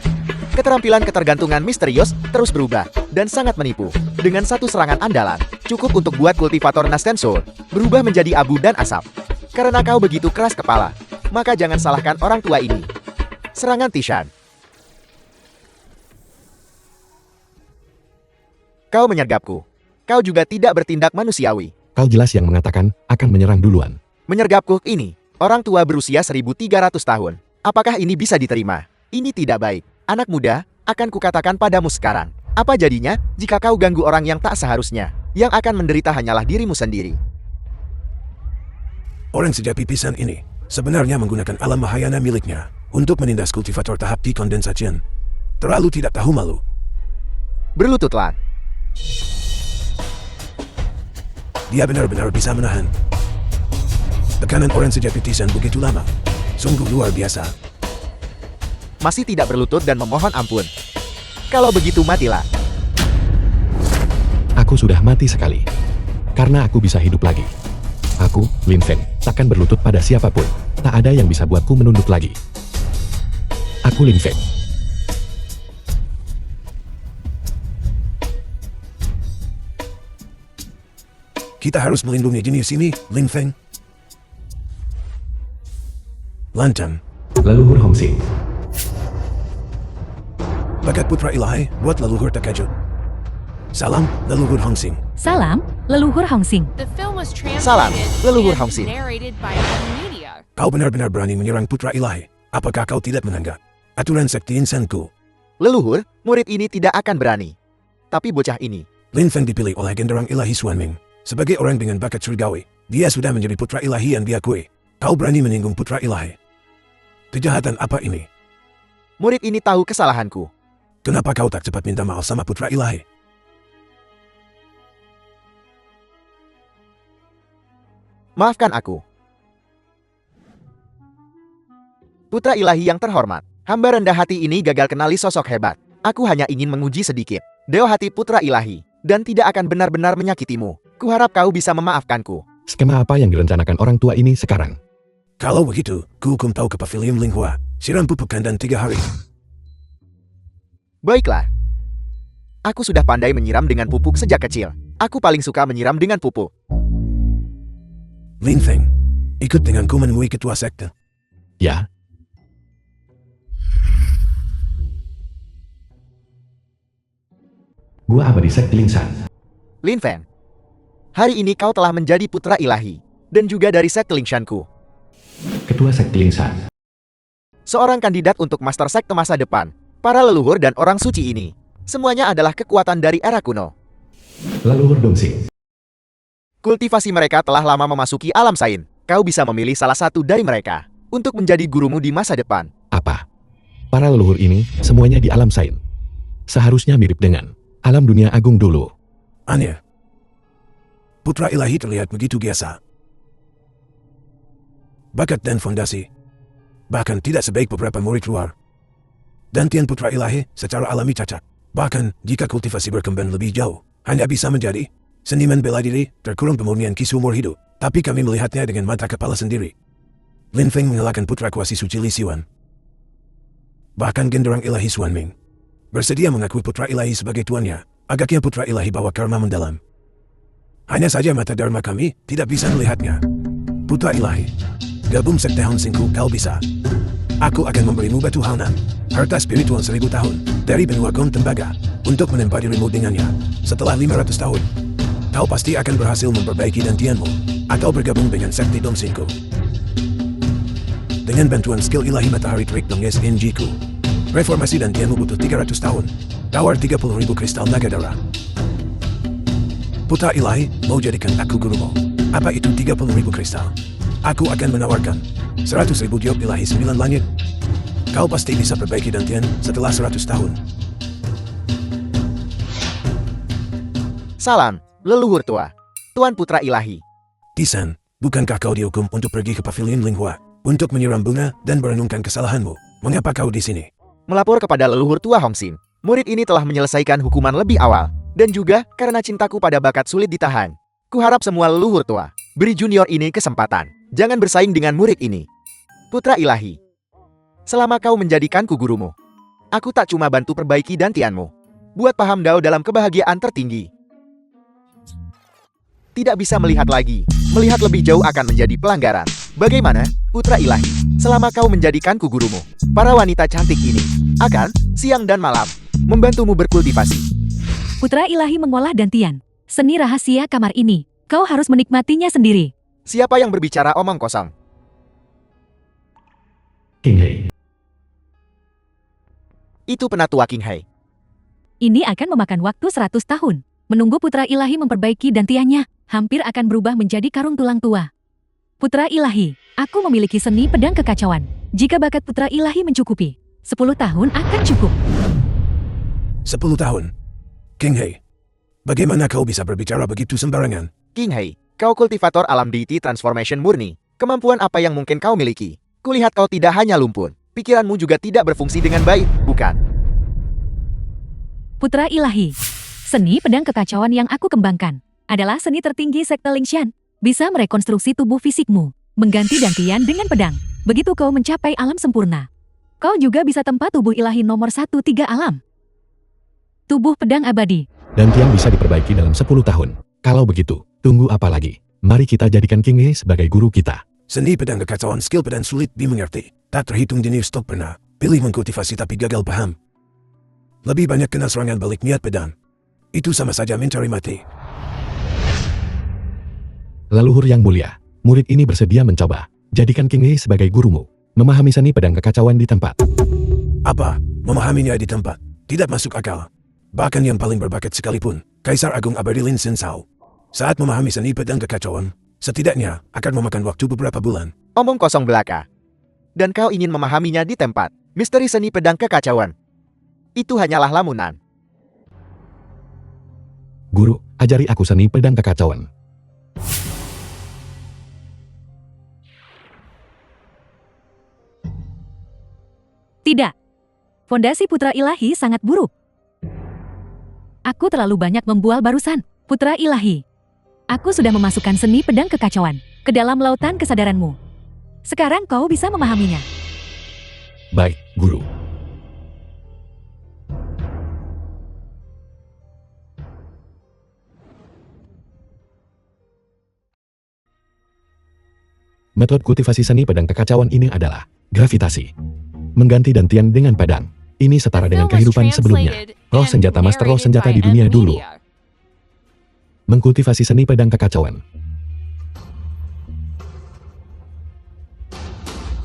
Keterampilan ketergantungan misterius terus berubah dan sangat menipu. Dengan satu serangan andalan, cukup untuk buat kultivator Nasten Soul berubah menjadi abu dan asap. Karena kau begitu keras kepala, maka jangan salahkan orang tua ini. Serangan Tishan. Kau menyergapku. Kau juga tidak bertindak manusiawi. Kau jelas yang mengatakan akan menyerang duluan. Menyergapku ini, orang tua berusia 1300 tahun. Apakah ini bisa diterima? Ini tidak baik. Anak muda, akan kukatakan padamu sekarang. Apa jadinya jika kau ganggu orang yang tak seharusnya? Yang akan menderita hanyalah dirimu sendiri. Orang sejati Tishan ini sebenarnya menggunakan alam Mahayana miliknya untuk menindas kultivator tahap dekondensasian. Terlalu tidak tahu malu. Berlututlah. Dia benar-benar bisa menahan tekanan orang sejati Tishan begitu lama. Sungguh luar biasa. Masih tidak berlutut dan memohon ampun. Kalau begitu matilah. Aku sudah mati sekali. Karena aku bisa hidup lagi. Aku, Lin Feng, takkan berlutut pada siapapun. Tak ada yang bisa buatku menunduk lagi. Aku Lin Feng. Kita harus melindungi jenis ini, Lin Feng. Lantang. Leluhur Hongsing. Bakat putra ilahi buat leluhur terkejut. Salam, leluhur Hongsing. Salam, leluhur Hongsing. The film was Salam, translated leluhur and Hongsing. narrated by M Media. Kau benar-benar berani menyerang putra ilahi. Apakah kau tidak menanggap aturan sekti insanku? Leluhur, murid ini tidak akan berani. Tapi bocah ini, Lin Feng dipilih oleh genderang ilahi Xuanming. Sebagai orang dengan bakat surgawi, dia sudah menjadi putra ilahi yang diakui. Kau berani menyinggung putra ilahi. Kejahatan apa ini? murid ini tahu kesalahanku. Kenapa kau tak cepat minta maaf sama putra ilahi? Maafkan aku. Putra ilahi yang terhormat, hamba rendah hati ini gagal kenali sosok hebat. Aku hanya ingin menguji sedikit Deo hati putra ilahi, dan tidak akan benar-benar menyakitimu. Kuharap kau bisa memaafkanku. Skema apa yang direncanakan orang tua ini sekarang? Kalau begitu, ku hukum kau ke pavilion Linghua. Siram pupuk kandang 3 hari. Baiklah. Aku sudah pandai menyiram dengan pupuk sejak kecil. Aku paling suka menyiram dengan pupuk. Lin Feng, ikut denganku menemui ketua sekte. Ya, Gua abadi sekte Lingsan. Lin Feng, hari ini kau telah menjadi putra ilahi, dan juga dari sekte Lingshanku. Ketua sekte Lingsan. Seorang kandidat untuk master sekte masa depan. Para leluhur dan orang suci ini, semuanya adalah kekuatan dari era kuno. Leluhur Dongsing. Kultivasi mereka telah lama memasuki alam sain. Kau bisa memilih salah satu dari mereka untuk menjadi gurumu di masa depan. Apa? Para leluhur ini semuanya di alam sain. Seharusnya mirip dengan alam dunia agung dulu. Aneh. Putra ilahi terlihat begitu biasa. Bakat dan fondasi. Bahkan tidak sebaik beberapa murid luar. Dantian putra ilahi secara alami cacat. Bahkan jika kultivasi berkembang lebih jauh, hanya bisa menjadi seniman bela diri terkurung pemurnian kisah umur hidup. Tapi kami melihatnya dengan mata kepala sendiri. Lin Feng mengalahkan putra kuasi suci Li Siwan. Bahkan genderang ilahi Suan Ming bersedia mengakui putra ilahi sebagai tuannya. Agaknya putra ilahi bawa karma mendalam. Hanya saja mata dharma kami tidak bisa melihatnya. Putra ilahi, gabung sekte Hong Singku kau bisa. Aku akan memberimu batu Haonan, harta spiritual 1000 tahun, dari benua Gong Tembaga, untuk menempa dirimu dengannya. Setelah 500 tahun, kau pasti akan berhasil memperbaiki dantianmu, atau bergabung dengan sekte Dong Singku. Dengan bantuan skill ilahi matahari trik Dong SNG-ku, reformasi dantianmu butuh 300 tahun. Tawar 30.000 kristal naga darah. Putra ilahi, mau jadikan aku gurumu. Apa itu 30.000 kristal? Aku akan menawarkan 100.000 diop ilahi 9 langit. Kau pasti bisa perbaiki dantian setelah 100 tahun. Salam, leluhur tua. Tuan putra ilahi. Tisan, bukankah kau dihukum untuk pergi ke pavilion Linghua untuk menyiram bunga dan merenungkan kesalahanmu? Mengapa kau di sini? Melapor kepada leluhur tua Hongxin. Murid ini telah menyelesaikan hukuman lebih awal. Dan juga karena cintaku pada bakat sulit ditahan. Kuharap semua leluhur tua beri junior ini kesempatan. Jangan bersaing dengan murid ini. Putra ilahi, selama kau menjadikanku gurumu, aku tak cuma bantu perbaiki dantianmu, buat paham Dao dalam kebahagiaan tertinggi. Tidak bisa melihat lagi. Melihat lebih jauh akan menjadi pelanggaran. Bagaimana, putra ilahi, selama kau menjadikanku gurumu, para wanita cantik ini akan siang dan malam membantumu berkultivasi. Putra ilahi mengolah dantian. Seni rahasia kamar ini. Kau harus menikmatinya sendiri. Siapa yang berbicara omong kosong? King Hei. Itu penatua King Hei. Ini akan memakan waktu 100 tahun. Menunggu putra ilahi memperbaiki dantiannya, hampir akan berubah menjadi karung tulang tua. Putra ilahi, aku memiliki seni pedang kekacauan. Jika bakat putra ilahi mencukupi, 10 tahun akan cukup. 10 tahun. King Hei, bagaimana kau bisa berbicara begitu sembarangan? King Hei, kau kultivator alam deity transformation murni. Kemampuan apa yang mungkin kau miliki? Kulihat kau tidak hanya lumpur, pikiranmu juga tidak berfungsi dengan baik, bukan? Putra ilahi, seni pedang kekacauan yang aku kembangkan adalah seni tertinggi sekte Lingshan. Bisa merekonstruksi tubuh fisikmu, mengganti dantian dengan pedang. Begitu kau mencapai alam sempurna, kau juga bisa tempat tubuh ilahi nomor 1 3 alam. Tubuh pedang abadi. Dantian bisa diperbaiki dalam 10 tahun. Kalau begitu, tunggu apa lagi? Mari kita jadikan King Hei sebagai guru kita. Seni pedang kekacauan skill pedang sulit dimengerti. Tak terhitung di stok pernah. Pilih mengkultivasi tapi gagal paham. Lebih banyak kena serangan balik niat pedang. Itu sama saja mencari mati. Leluhur yang mulia, murid ini bersedia mencoba. Jadikan King Hei sebagai gurumu. Memahami seni pedang kekacauan di tempat. Apa? Memahaminya di tempat. Tidak masuk akal. Bahkan yang paling berbakat sekalipun, Kaisar Agung Abadi Lin Sensao, saat memahami seni pedang kekacauan, setidaknya akan memakan waktu beberapa bulan. Omong kosong belaka. Dan kau ingin memahaminya di tempat. Misteri seni pedang kekacauan. Itu hanyalah lamunan. Guru, ajari aku seni pedang kekacauan. Fondasi Putra Ilahi sangat buruk. Aku terlalu banyak membual barusan, Putra Ilahi. Aku sudah memasukkan seni pedang kekacauan ke dalam lautan kesadaranmu. Sekarang kau bisa memahaminya. Baik, Guru. Metode kultivasi seni pedang kekacauan ini adalah gravitasi. Mengganti dantian dengan pedang. Ini setara dengan kehidupan sebelumnya. Roh senjata master roh senjata di dunia dulu. Mengkultivasi seni pedang kekacauan.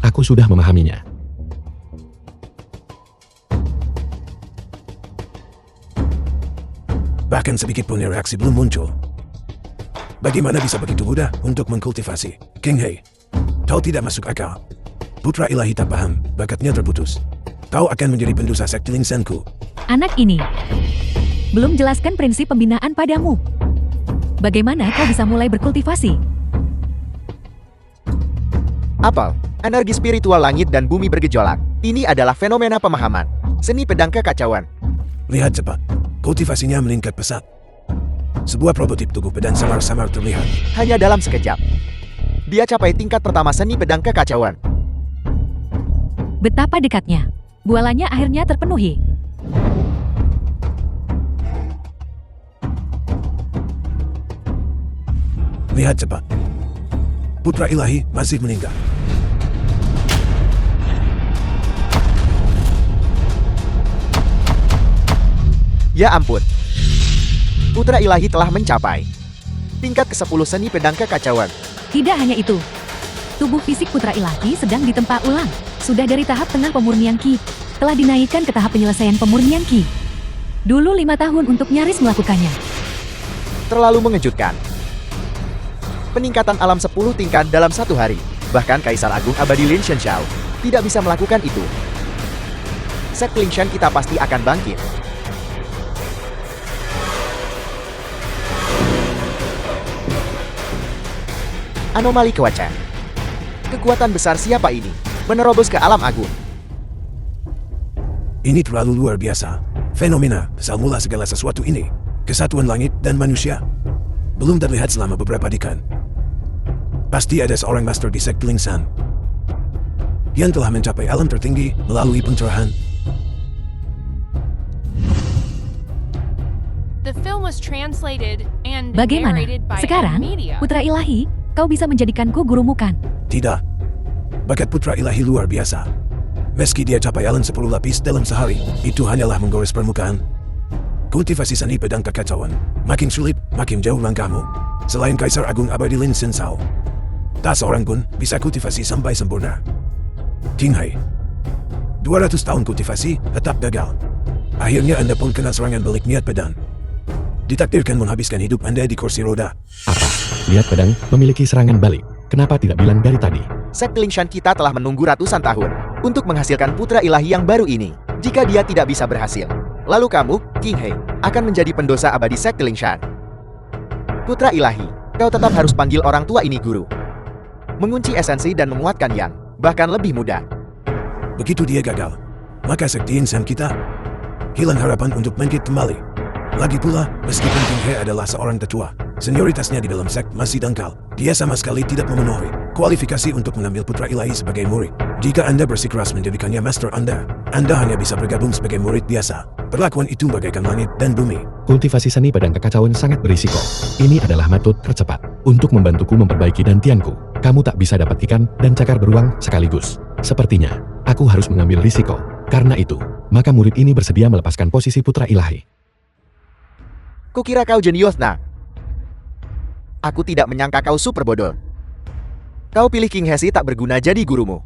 Aku sudah memahaminya. Bahkan sedikit pun reaksi belum muncul. Bagaimana bisa begitu mudah untuk mengkultivasi? King Hei, kau tidak masuk akal. Putra Ilahi tak paham, bakatnya terputus. Kau akan menjadi pendosa sekte Ling Sanku. Anak ini belum jelaskan prinsip pembinaan padamu. Bagaimana kau bisa mulai berkultivasi? Apel, energi spiritual langit dan bumi bergejolak. Ini adalah fenomena pemahaman. Seni pedang kekacauan. Lihat cepat, kultivasinya meningkat pesat. Sebuah prototip tubuh pedang samar-samar terlihat. Hanya dalam sekejap. Dia capai tingkat pertama seni pedang kekacauan. Betapa dekatnya. Bualannya akhirnya terpenuhi. Lihat cepat. Putra Ilahi masih meninggal. Ya ampun. Putra Ilahi telah mencapai tingkat ke-10 seni pedang kekacauan. Tidak hanya itu. Tubuh fisik Putra Ilahi sedang ditempa ulang. Sudah dari tahap tengah pemurnian Ki, telah dinaikkan ke tahap penyelesaian pemurnian Ki. Dulu 5 tahun untuk nyaris melakukannya. Terlalu mengejutkan. Peningkatan alam 10 tingkat dalam 1 hari. Bahkan Kaisar Agung Abadi Lin Shenxiao tidak bisa melakukan itu. Sekte Ling Shan kita pasti akan bangkit. Anomali Kewaca. Kekuatan besar siapa ini? Menerobos ke alam agung. Ini terlalu luar biasa. Fenomena asal mula segala sesuatu ini. Kesatuan langit dan manusia. Belum terlihat selama beberapa dekade. Pasti ada seorang master di sekte Ling San yang telah mencapai alam tertinggi melalui pencerahan. The film was translated and Bagaimana? narrated by Sekarang, Media. Putra Ilahi, kau bisa menjadikanku gurumu kan? Tidak. Bakat Putra Ilahi luar biasa. Meski dia capai alam 10 lapis dalam sehari, itu hanyalah menggores permukaan. Kultivasi seni pedang kekacauan. Makin sulit, makin jauh langkahmu. Selain Kaisar Agung Abadi Lin Shenxiao, tak seorang pun bisa kultivasi sampai sempurna. King Hei, 200 tahun kultivasi tetap gagal. Akhirnya Anda pun kena serangan balik niat pedang. Ditakdirkan menghabiskan hidup Anda di kursi roda. Apa? Lihat pedang memiliki serangan balik. Kenapa tidak bilang dari tadi? Sekte Ling Shan kita telah menunggu ratusan tahun untuk menghasilkan putra ilahi yang baru ini. Jika dia tidak bisa berhasil, lalu kamu, King Hei, akan menjadi pendosa abadi Sekte Ling Shan. Putra ilahi, kau tetap harus panggil orang tua ini guru. Mengunci esensi dan menguatkan yang bahkan lebih mudah. Begitu dia gagal, maka Sekte Ling Shan kita hilang harapan untuk bangkit kembali. Lagi pula, meskipun King Hei adalah seorang tetua, senioritasnya di dalam sekt masih dangkal. Dia sama sekali tidak memenuhi kualifikasi untuk mengambil putra ilahi sebagai murid. Jika Anda bersikeras menjadikannya master Anda hanya bisa bergabung sebagai murid biasa. Perlakuan itu bagaikan langit dan bumi. Kultivasi seni pedang kekacauan sangat berisiko. Ini adalah metode tercepat untuk membantuku memperbaiki dantianku. Kamu tak bisa dapat ikan dan cakar beruang sekaligus. Sepertinya, aku harus mengambil risiko. Karena itu, maka murid ini bersedia melepaskan posisi putra ilahi. Kukira kau jenius, nak. Aku tidak menyangka kau super bodoh. Kau pilih King Hesi tak berguna jadi gurumu.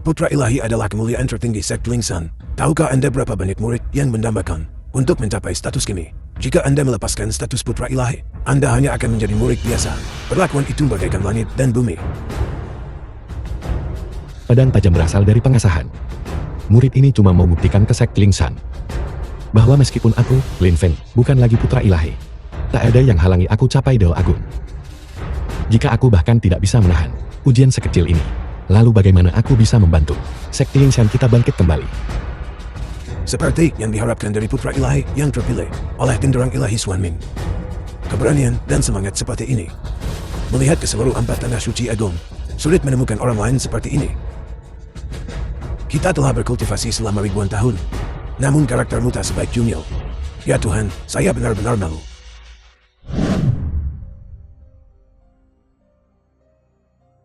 Putra ilahi adalah kemuliaan tertinggi Sekte Ling San. Tahukah Anda berapa banyak murid yang mendambakan untuk mencapai status kini? Jika Anda melepaskan status putra ilahi, Anda hanya akan menjadi murid biasa. Perlakuan itu bagaikan langit dan bumi. Pedang tajam berasal dari pengasahan. Murid ini cuma mau membuktikan ke Sekte Ling San bahwa meskipun aku, Lin Feng, bukan lagi putra ilahi, tak ada yang halangi aku capai Dao Agung. Jika aku bahkan tidak bisa menahan ujian sekecil ini, Lalu bagaimana aku bisa membantu Sekte Yingshan kita bangkit kembali? Seperti yang diharapkan dari putra ilahi yang terpilih oleh Tinderang Ilahi Xuanming. Keberanian dan semangat seperti ini. Melihat ke seluruh empat tanah suci agung, sulit menemukan orang lain seperti ini. Kita telah berkultivasi selama ribuan tahun, namun karaktermu tak sebaik Juniel. Ya Tuhan, saya benar-benar malu.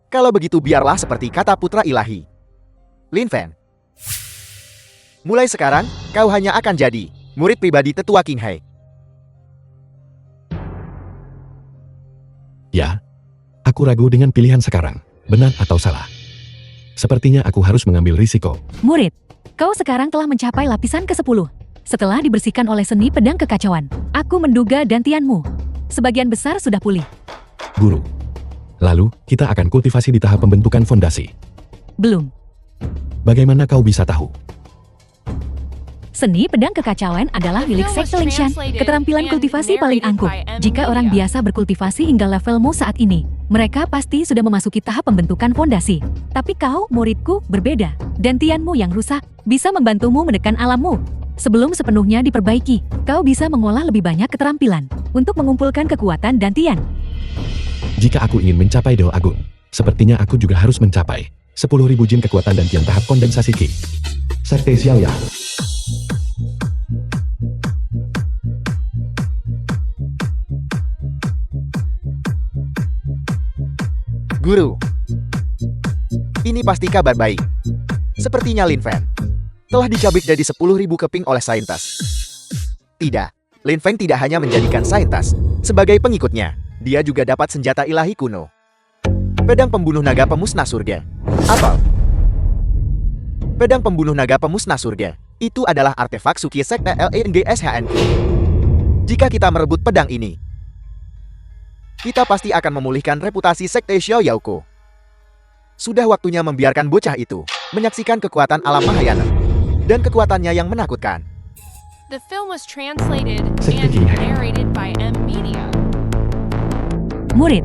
Kalau begitu biarlah seperti kata putra ilahi. Lin Fan. Mulai sekarang, kau hanya akan jadi murid pribadi tetua King Hai. Ya, aku ragu dengan pilihan sekarang, benar atau salah. Sepertinya aku harus mengambil risiko. Murid, kau sekarang telah mencapai lapisan ke-10. Setelah dibersihkan oleh seni pedang kekacauan, aku menduga dantianmu sebagian besar sudah pulih. Guru. Lalu, kita akan kultivasi di tahap pembentukan fondasi. Belum. Bagaimana kau bisa tahu? Seni pedang kekacauan adalah milik Sekte Lingshan. Keterampilan kultivasi paling angkuh. Jika orang biasa berkultivasi hingga levelmu saat ini, mereka pasti sudah memasuki tahap pembentukan fondasi. Tapi kau, muridku, berbeda. Dantianmu yang rusak bisa membantumu menekan alammu. Sebelum sepenuhnya diperbaiki, kau bisa mengolah lebih banyak keterampilan untuk mengumpulkan kekuatan dantian. Jika aku ingin mencapai Dao Agung, sepertinya aku juga harus mencapai 10.000 jin kekuatan dantian tahap kondensasi Qi. Sekte Xiaoya. Guru, ini pasti kabar baik. Sepertinya Lin Fan telah dicabik jadi 10.000 keping oleh saintas. Tidak, Lin Feng tidak hanya menjadikan saintas sebagai pengikutnya, dia juga dapat senjata ilahi kuno. Pedang pembunuh naga pemusnah surga. Apa? Pedang pembunuh naga pemusnah surga. Itu adalah artefak suci Sekte LENGSHN. Jika kita merebut pedang ini, kita pasti akan memulihkan reputasi Sekte Xiaoyaoku. Sudah waktunya membiarkan bocah itu menyaksikan kekuatan alam Mahayana dan kekuatannya yang menakutkan. The film was translated Sekte and King Hai. narrated by M Media. Murid,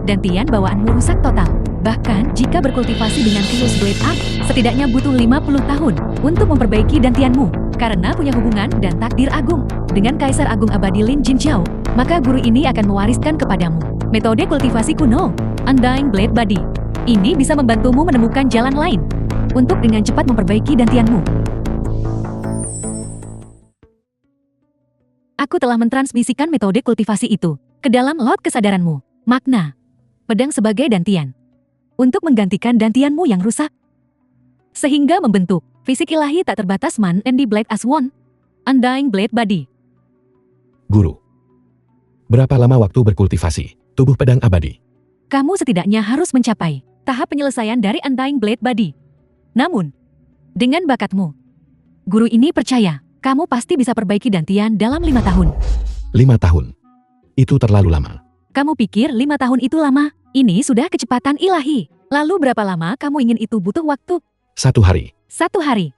dantian bawaanmu rusak total. Bahkan jika berkultivasi dengan Fuse Blade Art, setidaknya butuh 50 tahun untuk memperbaiki dantianmu. Karena punya hubungan dan takdir agung dengan Kaisar Agung Abadi Lin Jinzhao, maka guru ini akan mewariskan kepadamu metode kultivasi kuno, Undying Blade Body. Ini bisa membantumu menemukan jalan lain untuk dengan cepat memperbaiki dantianmu. Aku telah mentransmisikan metode kultivasi itu ke dalam lot kesadaranmu. Makna pedang sebagai dantian untuk menggantikan dantianmu yang rusak, sehingga membentuk fisik ilahi tak terbatas Man and the Blade as One, Undying Blade Body. Guru. Berapa lama waktu berkultivasi tubuh pedang abadi? Kamu setidaknya harus mencapai tahap penyelesaian dari Undying Blade Body. Namun, dengan bakatmu, guru ini percaya kamu pasti bisa perbaiki dantian dalam 5 tahun. 5 tahun. Itu terlalu lama. Kamu pikir 5 tahun itu lama? Ini sudah kecepatan ilahi. Lalu berapa lama kamu ingin itu butuh waktu? 1 hari. 1 hari.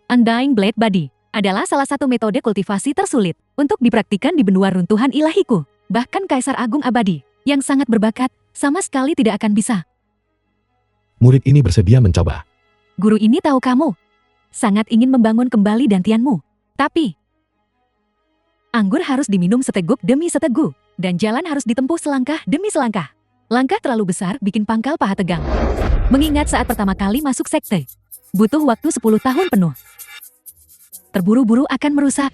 Undying Blade Body adalah salah satu metode kultivasi tersulit untuk dipraktikkan di benua runtuhan ilahiku. Bahkan Kaisar Agung Abadi yang sangat berbakat sama sekali tidak akan bisa. Murid ini bersedia mencoba. Guru ini tahu kamu sangat ingin membangun kembali dantianmu. Tapi, anggur harus diminum seteguk demi seteguk, dan jalan harus ditempuh selangkah demi selangkah. Langkah terlalu besar bikin pangkal paha tegang. Mengingat saat pertama kali masuk sekte, butuh waktu 10 tahun penuh. Terburu-buru akan merusak.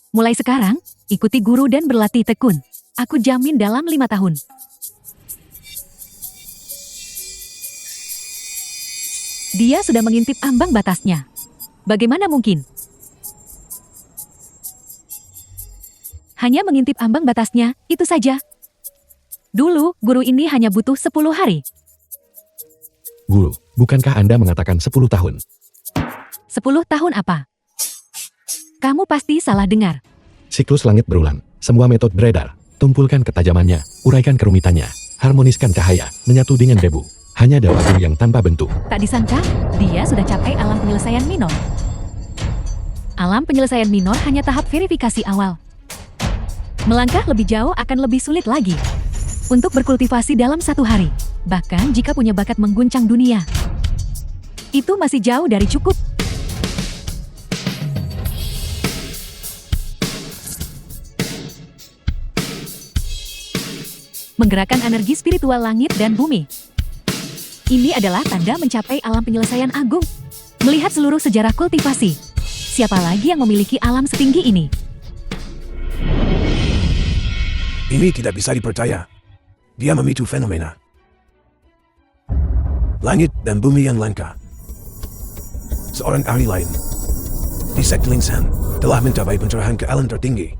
Mulai sekarang, ikuti guru dan berlatih tekun. Aku jamin dalam 5 tahun. Dia sudah mengintip ambang batasnya. Bagaimana mungkin? Hanya mengintip ambang batasnya, itu saja. Dulu, guru ini hanya butuh 10 hari. Guru, bukankah Anda mengatakan 10 tahun? 10 tahun apa? Kamu pasti salah dengar. Siklus langit berulang, semua metode beredar. Tumpulkan ketajamannya, uraikan kerumitannya, harmoniskan cahaya, menyatu dengan debu. Hanya Dao Agung yang tanpa bentuk. Tak disangka, dia sudah capai alam penyelesaian minor. Alam penyelesaian minor hanya tahap verifikasi awal. Melangkah lebih jauh akan lebih sulit lagi. untuk berkultivasi dalam 1 hari. Bahkan jika punya bakat mengguncang dunia, itu masih jauh dari cukup. Menggerakkan energi spiritual langit dan bumi. Ini adalah tanda mencapai alam penyelesaian agung. Melihat seluruh sejarah kultivasi, siapa lagi yang memiliki alam setinggi ini? Ini tidak bisa dipercaya. Dia memicu fenomena langit dan bumi yang langka. Seorang ahli lain di sekte Lingsan telah mencapai pencerahan ke alam tertinggi.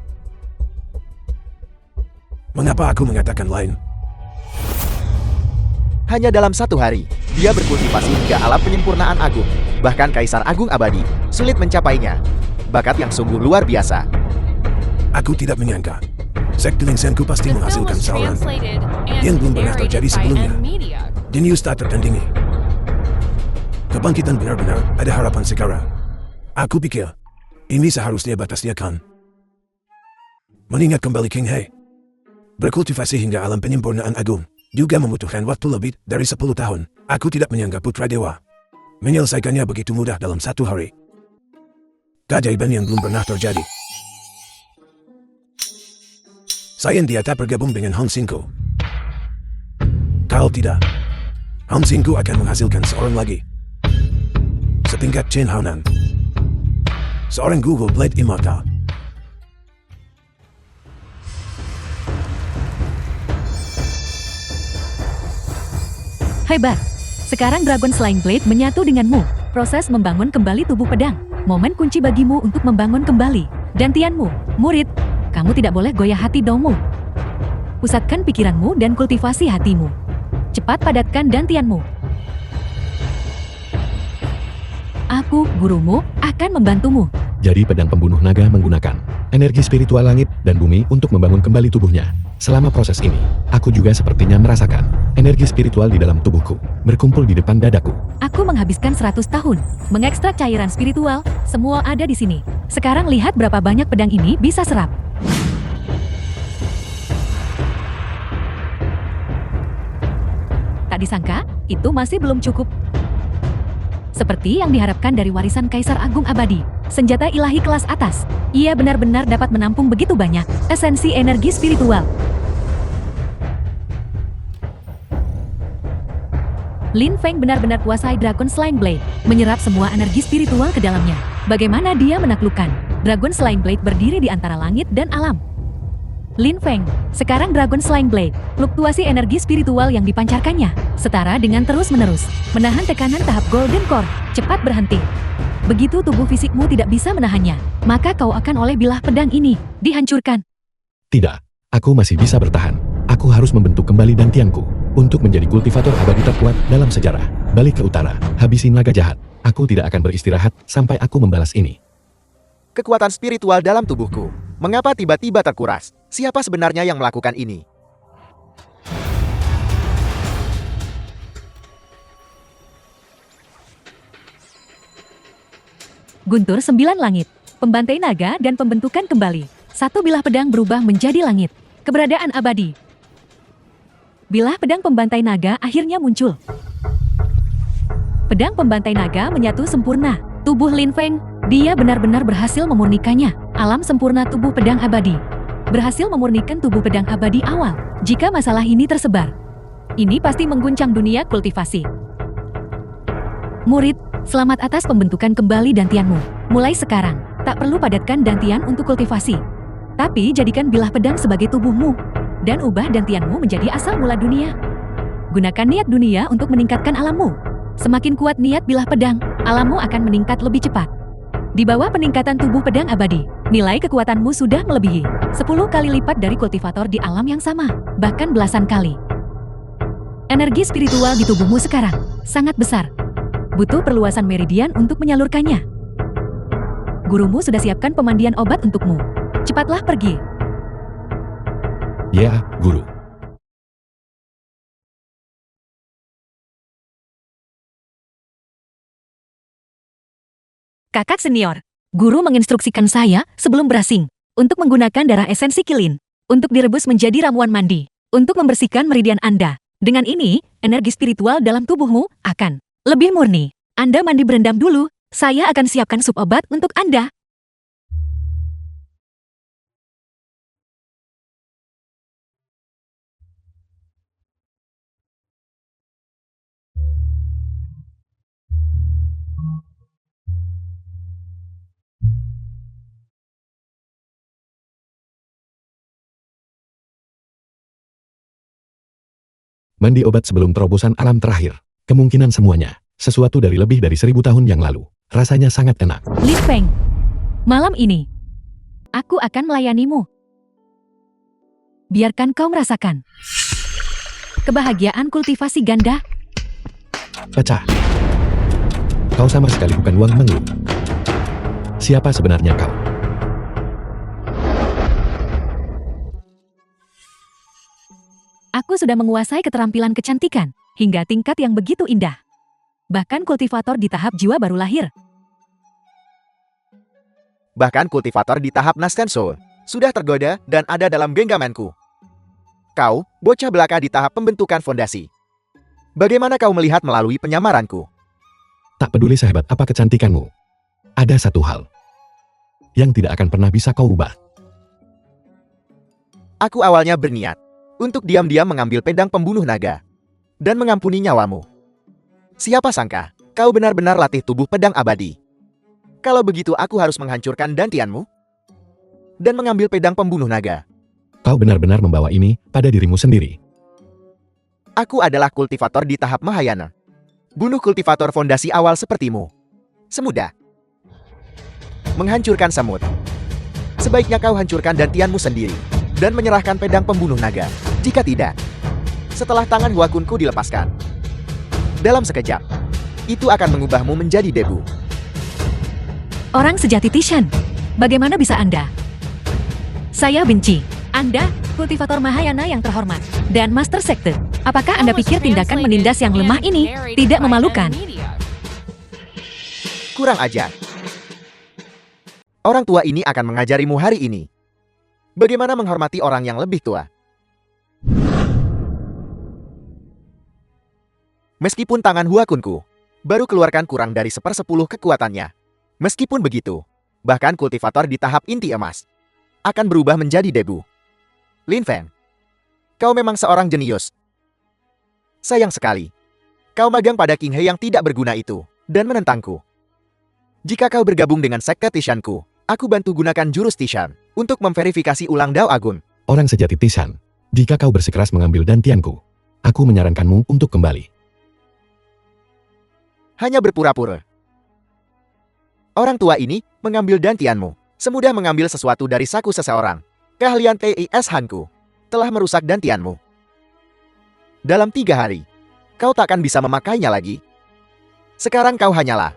Mengapa aku mengatakan lain? Hanya dalam 1 hari, dia berkultivasi hingga alam penyempurnaan agung. Bahkan Kaisar Agung Abadi sulit mencapainya. Bakat yang sungguh luar biasa. Aku tidak menyangka sekte Lingsanku pasti The film menghasilkan was seorang translated yang and belum pernah narrated terjadi by sebelumnya. N-Media. Jenius tak tertandingi. Kebangkitan benar-benar ada harapan sekarang. Aku pikir ini seharusnya batasnya kan. Mengingat kembali King He berkultivasi hingga alam penyempurnaan agung juga membutuhkan waktu lebih dari 10 tahun. Aku tidak menyangka putra dewa menyelesaikannya begitu mudah dalam 1 hari. Keajaiban yang belum pernah terjadi. Sayang dia tak bergabung dengan Hong Xingku. Kalau tidak, Hong Xingku akan menghasilkan seorang lagi. Setingkat Chen Haonan. Seorang Google Blade Immortal. Hebat! Sekarang Dragon Slaying Blade menyatu denganmu. Proses membangun kembali tubuh pedang. Momen kunci bagimu untuk membangun kembali. Dantianmu, murid. Kamu tidak boleh goyah hati dongmu. Pusatkan pikiranmu dan kultivasi hatimu. Cepat padatkan dantianmu. Aku, gurumu, akan membantumu. Jadi pedang pembunuh naga menggunakan energi spiritual langit dan bumi untuk membangun kembali tubuhnya. Selama proses ini, aku juga sepertinya merasakan energi spiritual di dalam tubuhku berkumpul di depan dadaku. Aku menghabiskan 100 tahun mengekstrak cairan spiritual, semua ada di sini. Sekarang lihat berapa banyak pedang ini bisa serap. Tak disangka, itu masih belum cukup. Seperti yang diharapkan dari warisan Kaisar Agung Abadi, senjata ilahi kelas atas. Ia benar-benar dapat menampung begitu banyak esensi energi spiritual. Lin Feng benar-benar kuasai Dragon Slaying Blade, menyerap semua energi spiritual ke dalamnya. Bagaimana dia menaklukkan? Dragon Slaying Blade berdiri di antara langit dan alam. Lin Feng, sekarang Dragon Slaying Blade, fluktuasi energi spiritual yang dipancarkannya, setara dengan terus-menerus, menahan tekanan tahap Golden Core, cepat berhenti. Begitu tubuh fisikmu tidak bisa menahannya, maka kau akan oleh bilah pedang ini, dihancurkan. Tidak, aku masih bisa bertahan. Aku harus membentuk kembali dantianku untuk menjadi kultivator abadi terkuat dalam sejarah. Balik ke utara, habisi naga jahat. Aku tidak akan beristirahat sampai aku membalas ini. Kekuatan spiritual dalam tubuhku. Mengapa tiba-tiba terkuras? Siapa sebenarnya yang melakukan ini? Guntur 9 langit, pembantai naga dan pembentukan kembali. Satu bilah pedang berubah menjadi langit. Keberadaan abadi. Bilah pedang pembantai naga akhirnya muncul. Pedang pembantai naga menyatu sempurna. Tubuh Lin Feng, dia benar-benar berhasil memurnikannya. Alam sempurna tubuh pedang abadi. Berhasil memurnikan tubuh pedang abadi awal. Jika masalah ini tersebar, ini pasti mengguncang dunia kultivasi. Murid, selamat atas pembentukan kembali dantianmu. Mulai sekarang, tak perlu padatkan dantian untuk kultivasi. Tapi jadikan bilah pedang sebagai tubuhmu. Dan ubah dantianmu menjadi asal mula dunia. Gunakan niat dunia untuk meningkatkan alammu. Semakin kuat niat bilah pedang, alammu akan meningkat lebih cepat. Di bawah peningkatan tubuh pedang abadi, nilai kekuatanmu sudah melebihi 10 kali lipat dari kultivator di alam yang sama, bahkan belasan kali. Energi spiritual di tubuhmu sekarang sangat besar. Butuh perluasan meridian untuk menyalurkannya. Gurumu sudah siapkan pemandian obat untukmu. Cepatlah pergi. Ya, guru. Kakak senior, guru menginstruksikan saya sebelum berasing untuk menggunakan darah esensi kilin untuk direbus menjadi ramuan mandi. untuk membersihkan meridian Anda. Dengan ini, energi spiritual dalam tubuhmu akan lebih murni. Anda mandi berendam dulu, saya akan siapkan sup obat untuk Anda. Mandi obat sebelum terobosan alam terakhir. Kemungkinan semuanya, sesuatu dari lebih dari 1000 tahun yang lalu. Rasanya sangat enak. Lin Feng, malam ini, aku akan melayanimu. Biarkan kau merasakan kebahagiaan kultivasi ganda. Pecah. Kau sama sekali bukan Wang Menglu. Siapa sebenarnya kau? Aku sudah menguasai keterampilan kecantikan, hingga tingkat yang begitu indah. Bahkan kultivator di tahap jiwa baru lahir. Bahkan kultivator di tahap Nascan Soul sudah tergoda dan ada dalam genggamanku. Kau, bocah belaka di tahap pembentukan fondasi. Bagaimana kau melihat melalui penyamaranku? Tak peduli sehebat apa kecantikanmu. Ada satu hal yang tidak akan pernah bisa kau ubah. Aku awalnya berniat untuk diam-diam mengambil pedang pembunuh naga dan mengampuni nyawamu. Siapa sangka, kau benar-benar latih tubuh pedang abadi. Kalau begitu aku harus menghancurkan dantianmu dan mengambil pedang pembunuh naga. Kau benar-benar membawa ini pada dirimu sendiri. Aku adalah kultivator di tahap Mahayana. Bunuh kultivator fondasi awal sepertimu. Semudah menghancurkan semut. Sebaiknya kau hancurkan dantianmu sendiri dan menyerahkan pedang pembunuh naga. Jika tidak, setelah tangan Huakunku dilepaskan, dalam sekejap, itu akan mengubahmu menjadi debu. Orang sejati Tishan, bagaimana bisa Anda? Saya benci. Anda, kultivator Mahayana yang terhormat, dan Master Sekte. Apakah Anda pikir tindakan menindas yang lemah ini tidak memalukan? Kurang ajar. Orang tua ini akan mengajarimu hari ini bagaimana menghormati orang yang lebih tua. Meskipun tangan Huakunku baru keluarkan kurang dari 1/10 kekuatannya. Meskipun begitu, bahkan kultivator di tahap inti emas akan berubah menjadi debu. Lin Feng, kau memang seorang jenius. Sayang sekali, kau magang pada King He yang tidak berguna itu dan menentangku. Jika kau bergabung dengan sekte Tishanku, aku bantu gunakan jurus Tishan untuk memverifikasi ulang Dao Agun. Orang sejati Tishan, jika kau bersikeras mengambil dantianku, aku menyarankanmu untuk kembali. Hanya berpura-pura. Orang tua ini mengambil dantianmu semudah mengambil sesuatu dari saku seseorang. Keahlian TIS Hanku telah merusak dantianmu. Dalam 3 hari, kau takkan bisa memakainya lagi. Sekarang kau hanyalah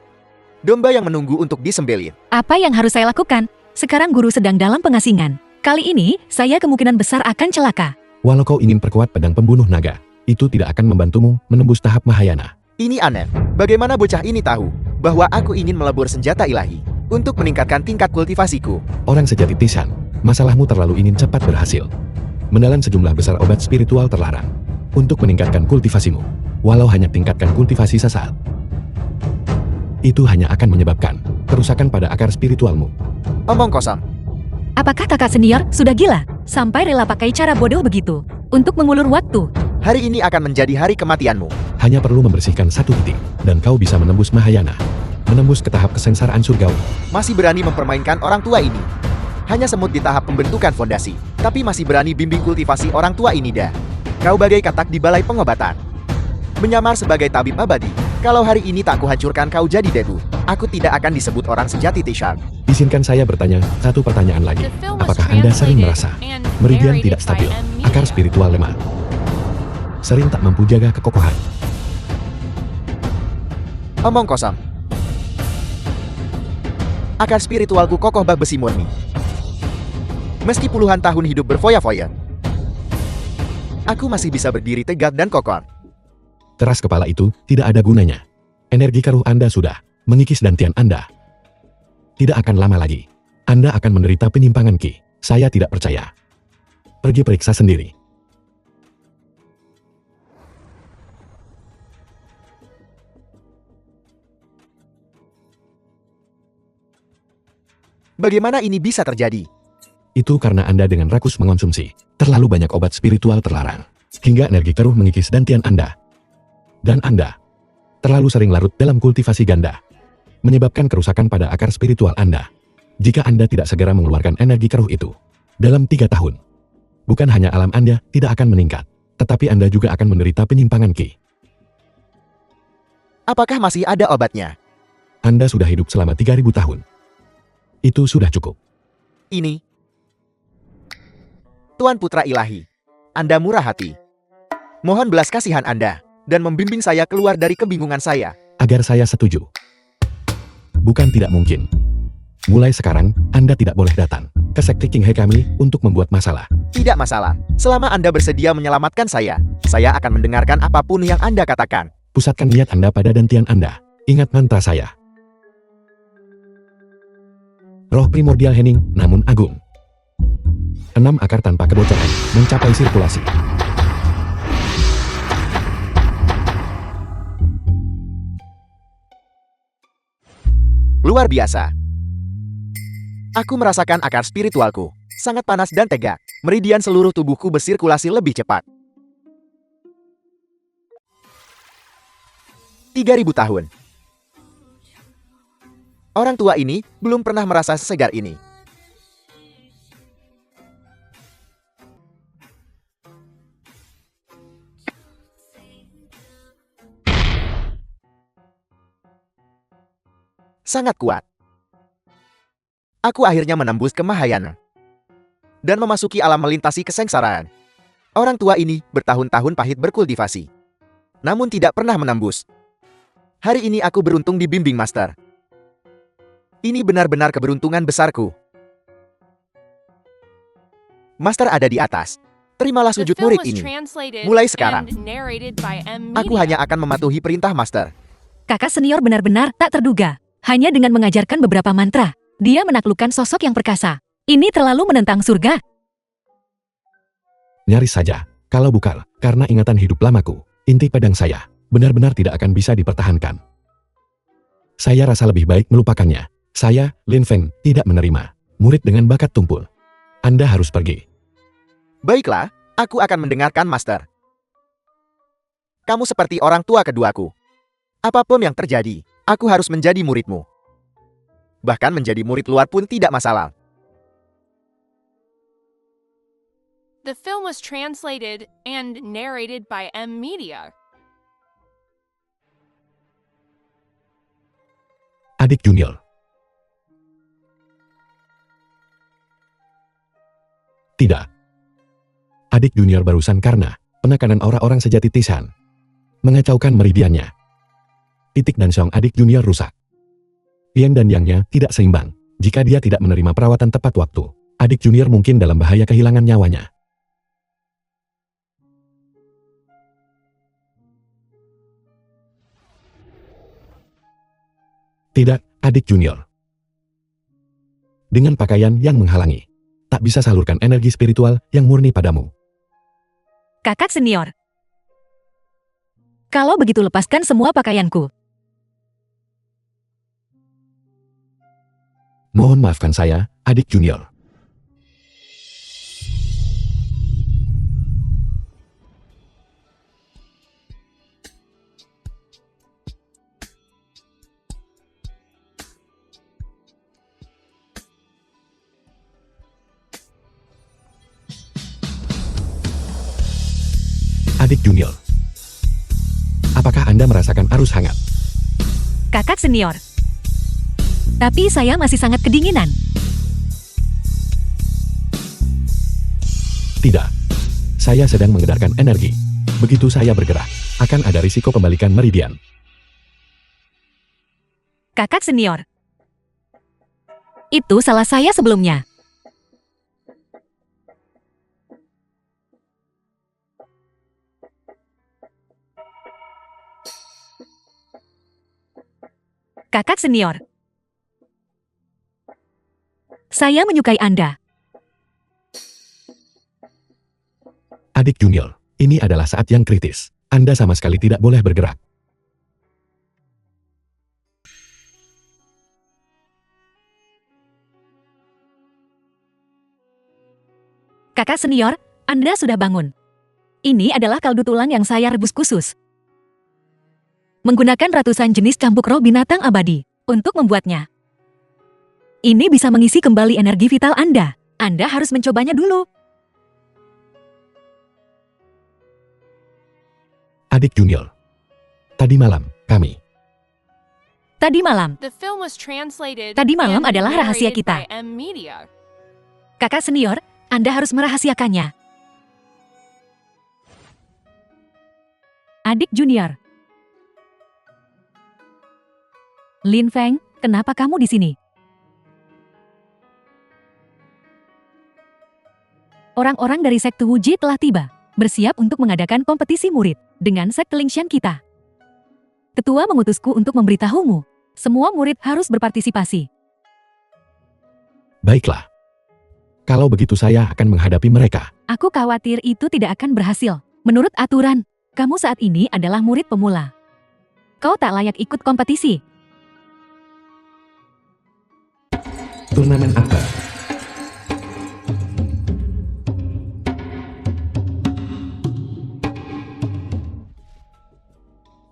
domba yang menunggu untuk disembelih. Apa yang harus saya lakukan? Sekarang guru sedang dalam pengasingan. Kali ini, saya kemungkinan besar akan celaka. Walau kau ingin perkuat pedang pembunuh naga, itu tidak akan membantumu menembus tahap Mahayana. Ini aneh. Bagaimana bocah ini tahu bahwa aku ingin melebur senjata ilahi untuk meningkatkan tingkat kultivasiku? Orang sejati Tishan, masalahmu terlalu ingin cepat berhasil. Menelan sejumlah besar obat spiritual terlarang untuk meningkatkan kultivasimu, walau hanya tingkatkan kultivasi sesaat. Itu hanya akan menyebabkan kerusakan pada akar spiritualmu. Omong kosong. Apakah kakak senior sudah gila sampai rela pakai cara bodoh begitu untuk mengulur waktu? Hari ini akan menjadi hari kematianmu. Hanya perlu membersihkan satu titik, dan kau bisa menembus Mahayana, menembus ke tahap kesengsaraan surgawi. Masih berani mempermainkan orang tua ini. Hanya semut di tahap pembentukan fondasi, tapi masih berani bimbing kultivasi orang tua ini dah. Kau bagai katak di balai pengobatan. Menyamar sebagai tabib abadi. Kalau hari ini tak kuhancurkan kau jadi debu, aku tidak akan disebut orang sejati Tishan. Izinkan saya bertanya satu pertanyaan lagi. Apakah Anda sering merasa meridian tidak stabil, akar spiritual lemah, sering tak mampu jaga kekokohan? Omong kosong. Akar spiritualku kokoh bak besi murni. Meski puluhan tahun hidup berfoya-foya, aku masih bisa berdiri tegak dan kokoh. Keras kepala itu tidak ada gunanya. Energi keruh Anda sudah mengikis dantian Anda. Tidak akan lama lagi, Anda akan menderita penyimpangan Ki. Saya tidak percaya. Pergi periksa sendiri. Bagaimana ini bisa terjadi? Itu karena Anda dengan rakus mengonsumsi terlalu banyak obat spiritual terlarang, hingga energi keruh mengikis dantian Anda. Dan Anda terlalu sering larut dalam kultivasi ganda, menyebabkan kerusakan pada akar spiritual Anda. Jika Anda tidak segera mengeluarkan energi keruh itu dalam 3 tahun, bukan hanya alam Anda tidak akan meningkat, tetapi Anda juga akan menderita penyimpangan ki. Apakah masih ada obatnya? Anda sudah hidup selama 3.000 tahun. Itu sudah cukup. Ini. Tuan Putra Ilahi, Anda murah hati. Mohon belas kasihan Anda, dan membimbing saya keluar dari kebingungan saya. Agar saya setuju. Bukan tidak mungkin. Mulai sekarang, Anda tidak boleh datang ke sekte King He kami untuk membuat masalah. Tidak masalah, selama Anda bersedia menyelamatkan saya akan mendengarkan apapun yang Anda katakan. Pusatkan niat Anda pada dantian Anda. Ingat mantra saya. Roh primordial hening, namun agung. 6 akar tanpa kebocoran, mencapai sirkulasi. Luar biasa. Aku merasakan akar spiritualku sangat panas dan tegak. Meridian seluruh tubuhku bersirkulasi lebih cepat. 3.000 tahun. Orang tua ini belum pernah merasa sesegar ini. Sangat kuat. Aku akhirnya menembus ke Mahayana dan memasuki alam melintasi kesengsaraan. Orang tua ini bertahun-tahun pahit berkultivasi, namun tidak pernah menembus. Hari ini aku beruntung dibimbing Master. Ini benar-benar keberuntungan besarku. Master ada di atas. Terimalah The sujud film murid was ini. translated Mulai sekarang, and narrated by M. Aku Media. hanya akan mematuhi perintah Master. Kakak senior benar-benar tak terduga. Hanya dengan mengajarkan beberapa mantra, dia menaklukkan sosok yang perkasa. Ini terlalu menentang surga. Nyaris saja, kalau bukan karena ingatan hidup lamaku, inti pedang saya benar-benar tidak akan bisa dipertahankan. Saya rasa lebih baik melupakannya. Saya, Lin Feng, tidak menerima murid dengan bakat tumpul. Anda harus pergi. Baiklah, aku akan mendengarkan Master. Kamu seperti orang tua keduaku. Apapun yang terjadi, aku harus menjadi muridmu. Bahkan menjadi murid luar pun tidak masalah. The film was translated and narrated by M. Media. Adik junior. Tidak. Adik junior barusan karena penekanan orang-orang sejati Tisan mengacaukan meridiannya. Titik dan Song adik junior rusak. Yang dan Yangnya tidak seimbang. Jika dia tidak menerima perawatan tepat waktu, adik junior mungkin dalam bahaya kehilangan nyawanya. Tidak, adik junior. Dengan pakaian yang menghalangi, tak bisa salurkan energi spiritual yang murni padamu. Kakak senior. Kalau begitu lepaskan semua pakaianku. Mohon maafkan saya, adik junior. Adik junior. Apakah Anda merasakan arus hangat? Kakak senior. Tapi saya masih sangat kedinginan. Tidak. Saya sedang mengedarkan energi. Begitu saya bergerak, akan ada risiko pembalikan meridian. Kakak senior. Itu salah saya sebelumnya. Kakak senior. Saya menyukai Anda. Adik junior, ini adalah saat yang kritis. Anda sama sekali tidak boleh bergerak. Kakak senior, Anda sudah bangun. Ini adalah kaldu tulang yang saya rebus khusus. Menggunakan ratusan jenis cambuk roh binatang abadi untuk membuatnya. Ini bisa mengisi kembali energi vital Anda. Anda harus mencobanya dulu. Adik junior. Tadi malam, kami. Tadi malam, The film was translated Tadi malam and adalah rahasia narrated kita. by M Media. kakak senior, Anda harus merahasiakannya. Adik junior. Lin Feng, kenapa kamu di sini? Orang-orang dari sekte Wuji telah tiba, bersiap untuk mengadakan kompetisi murid dengan sekte Lingshan kita. Ketua mengutusku untuk memberitahumu, semua murid harus berpartisipasi. Baiklah. Kalau begitu saya akan menghadapi mereka. Aku khawatir itu tidak akan berhasil. Menurut aturan, kamu saat ini adalah murid pemula. Kau tak layak ikut kompetisi. Turnamen akbar.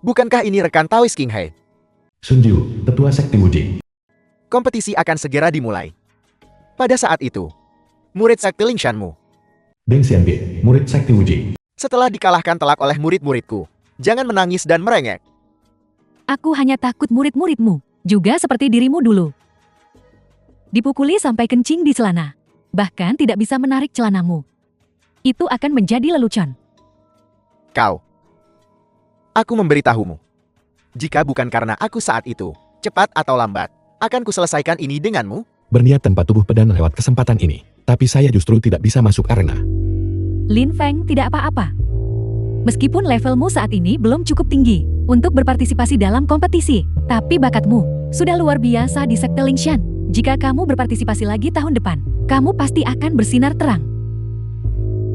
Bukankah ini rekan Taoist King He? Sunju, Tetua Sekte Wuji. Kompetisi akan segera dimulai. Pada saat itu, murid sekte Lingshanmu, Deng Xianbei, murid Sekte Wuji. setelah dikalahkan telak oleh murid-muridku, jangan menangis dan merengek. Aku hanya takut murid-muridmu, juga seperti dirimu dulu. Dipukuli sampai kencing di celana. Bahkan tidak bisa menarik celanamu. Itu akan menjadi lelucon. Kau. Aku memberitahumu. Jika bukan karena aku saat itu, cepat atau lambat, akan kuselesaikan ini denganmu. Berniat tanpa tubuh pedang lewat kesempatan ini. Tapi saya justru tidak bisa masuk arena. Lin Feng tidak apa-apa. Meskipun levelmu saat ini belum cukup tinggi untuk berpartisipasi dalam kompetisi, tapi bakatmu sudah luar biasa di sekte Lingshan. Jika kamu berpartisipasi lagi tahun depan, kamu pasti akan bersinar terang.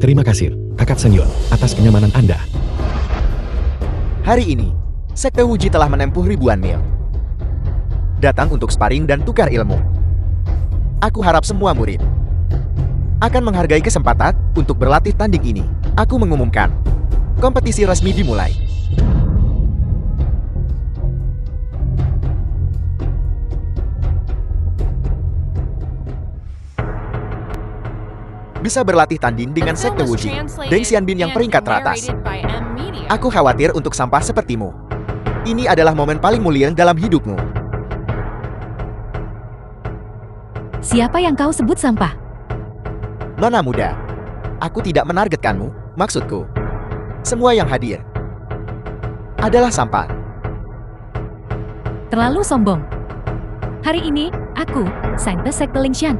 Terima kasih, kakak senior, atas kenyamanan Anda. Hari ini, sekte Wuji telah menempuh ribuan mil. Datang untuk sparring dan tukar ilmu. Aku harap semua murid akan menghargai kesempatan untuk berlatih tanding ini. Aku mengumumkan, kompetisi resmi dimulai. Bisa berlatih tanding dengan The film sekte was Wuji, translated Deng Xianbin yang and peringkat teratas. narrated by M Media. Aku khawatir untuk sampah sepertimu. Ini adalah momen paling mulia dalam hidupmu. Siapa yang kau sebut sampah? Nona muda, aku tidak menargetkanmu, maksudku. Semua yang hadir adalah sampah. Terlalu sombong. Hari ini, aku, Sainte Sekte Lingshan,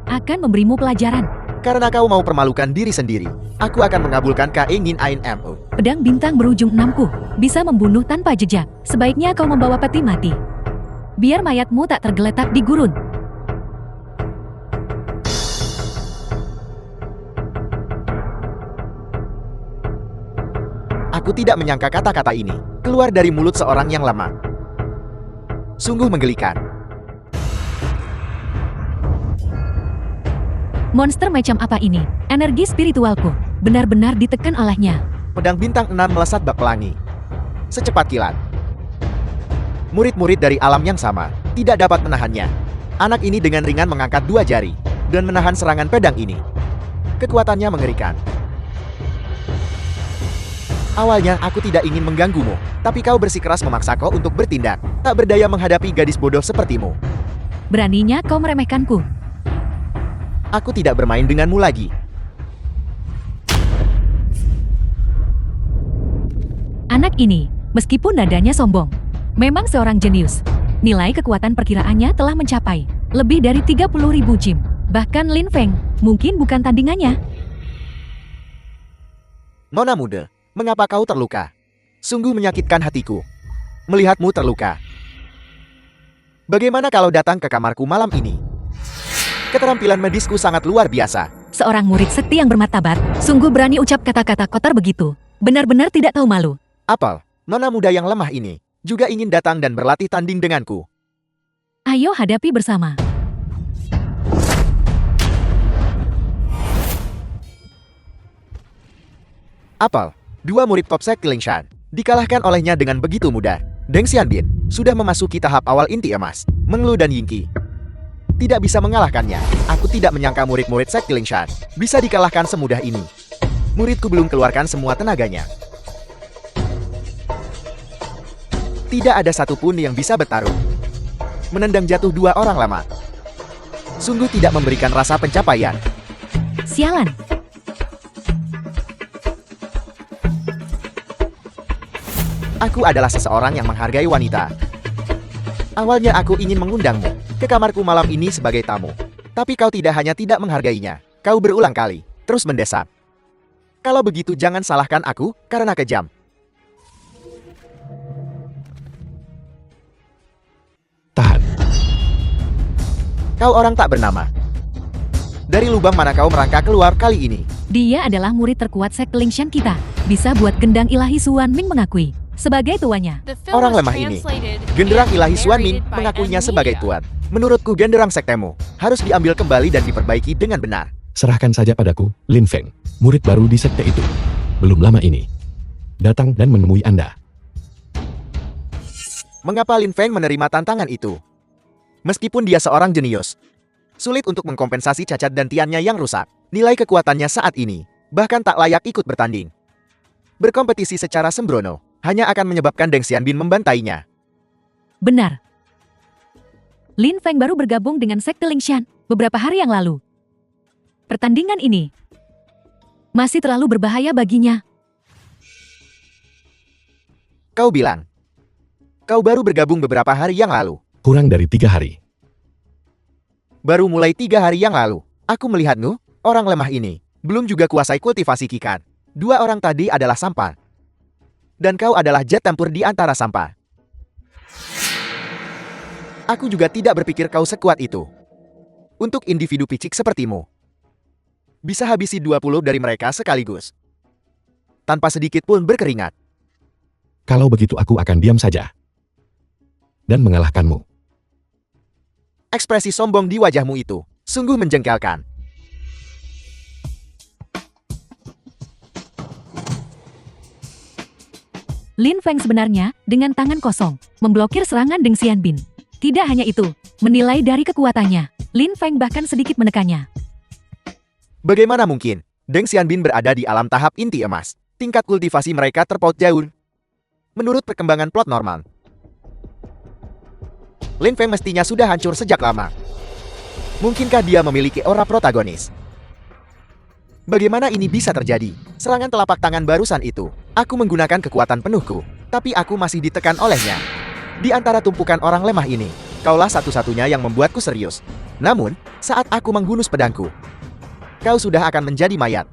akan memberimu pelajaran. Karena kau mau permalukan diri sendiri, aku akan mengabulkan keinginan Ainmu. Pedang bintang berujung 6-ku bisa membunuh tanpa jejak. Sebaiknya kau membawa peti mati. Biar mayatmu tak tergeletak di gurun. Aku tidak menyangka kata-kata ini keluar dari mulut seorang yang lemah. Sungguh menggelikan. Monster macam apa ini? Energi spiritualku benar-benar ditekan olehnya. Pedang bintang 6 melesat bak pelangi. Secepat kilat. Murid-murid dari alam yang sama tidak dapat menahannya. Anak ini dengan ringan mengangkat 2 jari dan menahan serangan pedang ini. Kekuatannya mengerikan. Awalnya aku tidak ingin mengganggumu, tapi kau bersikeras memaksaku untuk bertindak. Tak berdaya menghadapi gadis bodoh sepertimu. Beraninya kau meremehkanku. Aku tidak bermain denganmu lagi. Anak ini, meskipun nadanya sombong, memang seorang jenius. Nilai kekuatan perkiraannya telah mencapai lebih dari 30.000 jim. Bahkan Lin Feng mungkin bukan tandingannya. Nona muda, mengapa kau terluka? Sungguh menyakitkan hatiku melihatmu terluka. Bagaimana kalau datang ke kamarku malam ini? Keterampilan medisku sangat luar biasa. Seorang murid sekti yang bermartabat, sungguh berani ucap kata-kata kotor begitu. Benar-benar tidak tahu malu. Apel, nona muda yang lemah ini, juga ingin datang dan berlatih tanding denganku. Ayo hadapi bersama. Apel, dua murid top sekte Lingshan, dikalahkan olehnya dengan begitu mudah. Deng Xianbin sudah memasuki tahap awal inti emas, Menglu dan Yingqi tidak bisa mengalahkannya. Aku tidak menyangka murid-murid sekte Lingshan bisa dikalahkan semudah ini. Muridku belum keluarkan semua tenaganya. Tidak ada satupun yang bisa bertarung. Menendang jatuh dua orang lama. Sungguh tidak memberikan rasa pencapaian. Sialan. Aku adalah seseorang yang menghargai wanita. Awalnya aku ingin mengundangmu ke kamarku malam ini sebagai tamu. Tapi kau tidak hanya tidak menghargainya, kau berulang kali terus mendesak. Kalau begitu jangan salahkan aku karena kejam. Tahan. Kau orang tak bernama. Dari lubang mana kau merangkak keluar kali ini? Dia adalah murid terkuat sekte Lingshan kita. Bisa buat gendang ilahi Suan Ming mengakui. Sebagai tuannya. The film Orang was lemah ini, translated genderang and ilahi Suan Ming narrated by mengakuinya M sebagai Media. tuan. Menurutku genderang sektemu harus diambil kembali dan diperbaiki dengan benar. Serahkan saja padaku, Lin Feng, murid baru di sekte itu. Belum lama ini. Datang dan menemui Anda. Mengapa Lin Feng menerima tantangan itu? Meskipun dia seorang jenius, sulit untuk mengkompensasi cacat dan tiannya yang rusak. Nilai kekuatannya saat ini bahkan tak layak ikut bertanding. Berkompetisi secara sembrono hanya akan menyebabkan Deng Xianbin membantainya. Benar. Lin Feng baru bergabung dengan sekte Lingshan beberapa hari yang lalu. Pertandingan ini masih terlalu berbahaya baginya. Kau bilang, kau baru bergabung beberapa hari yang lalu. Kurang dari 3 hari. Baru mulai 3 hari yang lalu, aku melihatmu, orang lemah ini, belum juga kuasai kultivasi kikan. 2 orang tadi adalah sampah. Dan kau adalah jet tempur di antara sampah. Aku juga tidak berpikir kau sekuat itu. Untuk individu picik sepertimu, bisa habisi 20 dari mereka sekaligus. Tanpa sedikit pun berkeringat. Kalau begitu aku akan diam saja. Dan mengalahkanmu. Ekspresi sombong di wajahmu itu sungguh menjengkelkan. Lin Feng sebenarnya dengan tangan kosong memblokir serangan Deng Xianbin. Tidak hanya itu, menilai dari kekuatannya, Lin Feng bahkan sedikit menekannya. Bagaimana mungkin Deng Xianbin berada di alam tahap inti emas? Tingkat kultivasi mereka terpaut jauh. Menurut perkembangan plot normal, Lin Feng mestinya sudah hancur sejak lama. Mungkinkah dia memiliki aura protagonis? Bagaimana ini bisa terjadi? Serangan telapak tangan barusan itu, aku menggunakan kekuatan penuhku, tapi aku masih ditekan olehnya. Di antara tumpukan orang lemah ini, kaulah satu-satunya yang membuatku serius. Namun, saat aku menghunus pedangku, kau sudah akan menjadi mayat.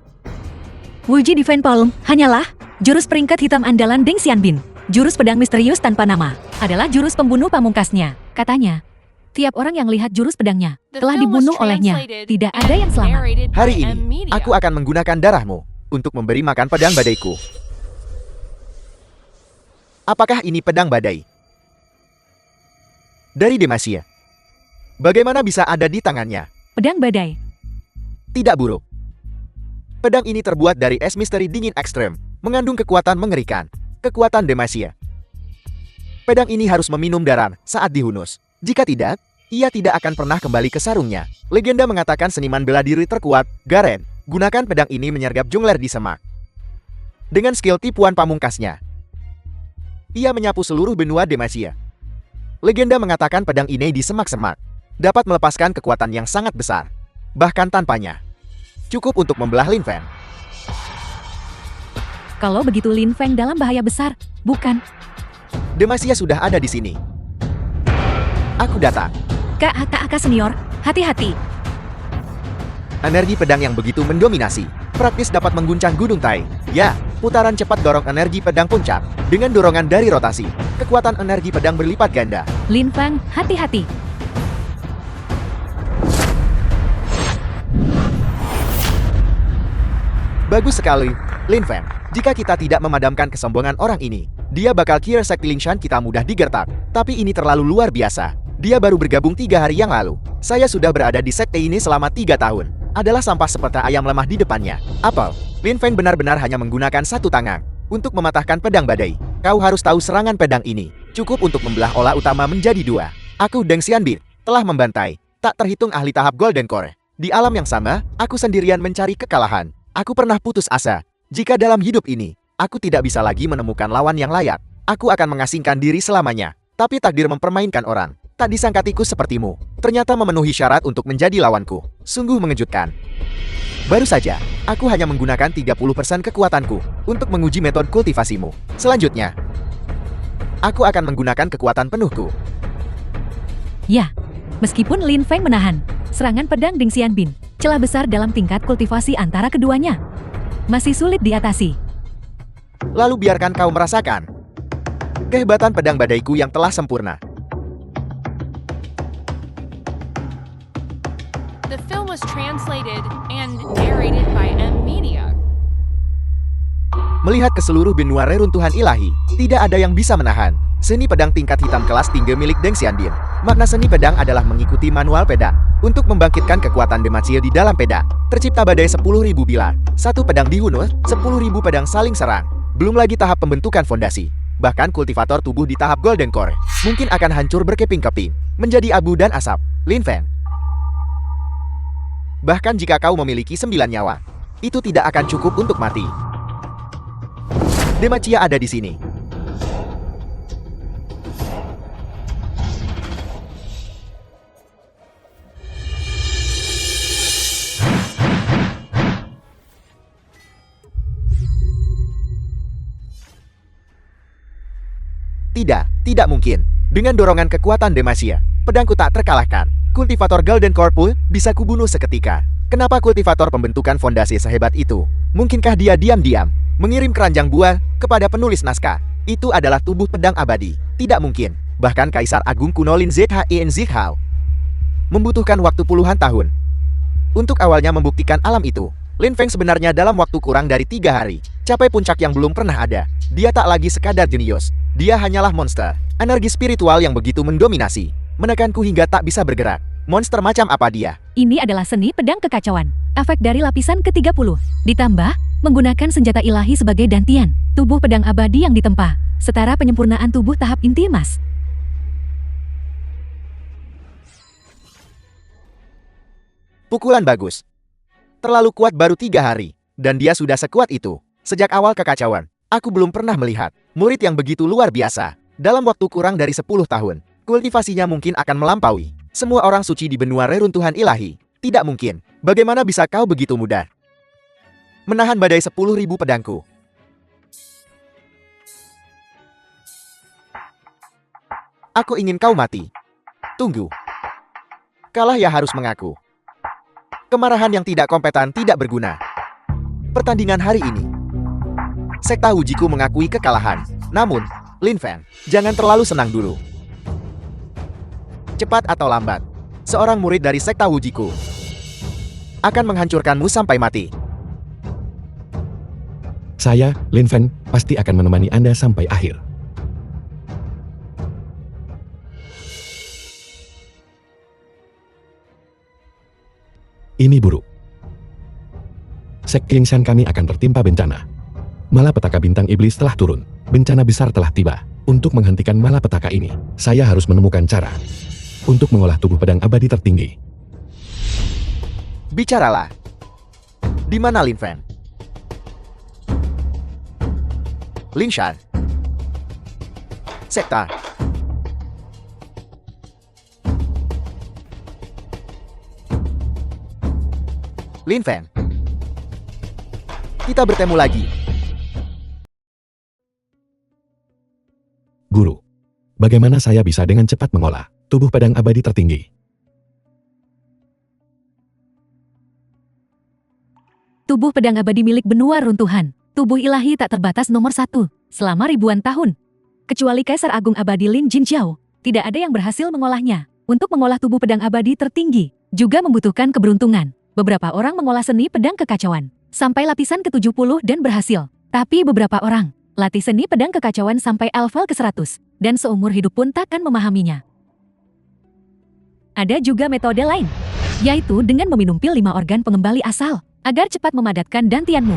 Wuji Divine Palm hanyalah jurus peringkat hitam andalan Deng Xianbin. Jurus pedang misterius tanpa nama adalah jurus pembunuh pamungkasnya, katanya. Tiap orang yang lihat jurus pedangnya The telah film was dibunuh olehnya. translated Tidak and ada yang selamat. narrated by Hari M ini, Media. aku akan menggunakan darahmu untuk memberi makan pedang badaiku. Apakah ini pedang badai? Dari Demacia. Bagaimana bisa ada di tangannya? Pedang badai. Tidak buruk. Pedang ini terbuat dari es misteri dingin ekstrem, mengandung kekuatan mengerikan. Kekuatan Demacia. Pedang ini harus meminum darah saat dihunus. Jika tidak, ia tidak akan pernah kembali ke sarungnya. Legenda mengatakan seniman bela diri terkuat, Garen, gunakan pedang ini menyergap jungler di semak. Dengan skill tipuan pamungkasnya, ia menyapu seluruh benua Demacia. Legenda mengatakan pedang ini di semak-semak dapat melepaskan kekuatan yang sangat besar. Bahkan tanpanya, cukup untuk membelah Lin Feng. Kalau begitu Lin Feng dalam bahaya besar, bukan? Demacia sudah ada di sini. Aku datang. Kak senior, hati-hati. Energi pedang yang begitu mendominasi, praktis dapat mengguncang Gunung Tai. Ya, putaran cepat dorong energi pedang puncak. Dengan dorongan dari rotasi, kekuatan energi pedang berlipat ganda. Lin Feng, hati-hati. Bagus sekali, Lin Feng. Jika kita tidak memadamkan kesombongan orang ini, dia bakal kira sekte Lingshan kita mudah digertak. Tapi ini terlalu luar biasa. Dia baru bergabung 3 hari yang lalu. Saya sudah berada di sekte ini selama 3 tahun. Adalah sampah seperti ayam lemah di depannya. Apel, Lin Feng benar-benar hanya menggunakan satu tangan untuk mematahkan pedang badai. Kau harus tahu serangan pedang ini cukup untuk membelah olah utama menjadi dua. Aku Deng Xianbin telah membantai tak terhitung ahli tahap Golden Core. Di alam yang sama, aku sendirian mencari kekalahan. Aku pernah putus asa. Jika dalam hidup ini, aku tidak bisa lagi menemukan lawan yang layak, aku akan mengasingkan diri selamanya. Tapi takdir mempermainkan orang. Tak disangka tikus sepertimu ternyata memenuhi syarat untuk menjadi lawanku. Sungguh mengejutkan. Baru saja, aku hanya menggunakan 30% kekuatanku untuk menguji metode kultivasimu. Selanjutnya, aku akan menggunakan kekuatan penuhku. Ya, meskipun Lin Feng menahan serangan pedang Deng Xianbin, celah besar dalam tingkat kultivasi antara keduanya masih sulit diatasi. Lalu biarkan kau merasakan kehebatan pedang badaiku yang telah sempurna. The film was translated and narrated by M Media. Melihat ke seluruh benua reruntuhan ilahi, tidak ada yang bisa menahan seni pedang tingkat hitam kelas tinggi milik Deng Xianbin. Makna seni pedang adalah mengikuti manual pedang untuk membangkitkan kekuatan Demacia di dalam pedang. Tercipta badai 10.000 bilar, satu pedang dihunus, 10.000 pedang saling serang. Belum lagi tahap pembentukan fondasi. Bahkan kultivator tubuh di tahap Golden Core mungkin akan hancur berkeping-keping, menjadi abu dan asap. Lin Feng, bahkan jika kau memiliki 9 nyawa, itu tidak akan cukup untuk mati. Demacia ada di sini. Tidak mungkin. Dengan dorongan kekuatan Demacia, pedangku tak terkalahkan. Kultivator Golden Core Pool bisa kubunuh seketika. Kenapa kultivator pembentukan fondasi sehebat itu? Mungkinkah dia diam-diam mengirim keranjang buah kepada penulis naskah? Itu adalah tubuh pedang abadi. Tidak mungkin. Bahkan Kaisar Agung kuno Lin Zhen Zihao membutuhkan waktu puluhan tahun untuk awalnya membuktikan alam itu. Lin Feng sebenarnya dalam waktu kurang dari 3 hari capai puncak yang belum pernah ada. Dia tak lagi sekadar jenius. Dia hanyalah monster. Energi spiritual yang begitu mendominasi, menekanku hingga tak bisa bergerak. Monster macam apa dia? Ini adalah seni pedang kekacauan. Efek dari lapisan ke-30. Ditambah, menggunakan senjata ilahi sebagai dantian. Tubuh pedang abadi yang ditempa. Setara penyempurnaan tubuh tahap inti emas. Pukulan bagus. Terlalu kuat baru 3 hari. Dan dia sudah sekuat itu. Sejak awal kekacauan, aku belum pernah melihat murid yang begitu luar biasa. Dalam waktu kurang dari 10 tahun, kultivasinya mungkin akan melampaui semua orang suci di benua reruntuhan ilahi. Tidak mungkin. Bagaimana bisa kau begitu mudah menahan badai 10.000 pedangku? Aku ingin kau mati. Tunggu. Kalah ya harus mengaku. Kemarahan yang tidak kompeten tidak berguna. Pertandingan hari ini, Sekta Wujiku mengakui kekalahan. Namun, Lin Feng, jangan terlalu senang dulu. Cepat atau lambat, seorang murid dari Sekta Wujiku akan menghancurkanmu sampai mati. Saya, Lin Feng, pasti akan menemani Anda sampai akhir. Ini buruk. Sek Kingshan kami akan tertimpa bencana. Malapetaka bintang iblis telah turun. Bencana besar telah tiba. Untuk menghentikan malapetaka ini, saya harus menemukan cara untuk mengolah tubuh pedang abadi tertinggi. Bicaralah. Di mana Lin Feng? Lin Shan. Sekta. Lin Feng. Kita bertemu lagi. Guru, bagaimana saya bisa dengan cepat mengolah tubuh pedang abadi tertinggi? Tubuh pedang abadi milik benua runtuhan. Tubuh ilahi tak terbatas nomor 1 selama ribuan tahun. Kecuali Kaisar Agung Abadi Lin Jinjiao, tidak ada yang berhasil mengolahnya. Untuk mengolah tubuh pedang abadi tertinggi, juga membutuhkan keberuntungan. Beberapa orang mengolah seni pedang kekacauan sampai lapisan ke-70 dan berhasil. Tapi beberapa orang latih seni pedang kekacauan sampai level ke-100 dan seumur hidup pun takkan memahaminya. Ada juga metode lain, yaitu dengan meminum pil 5 organ pengembali asal agar cepat memadatkan dantianmu.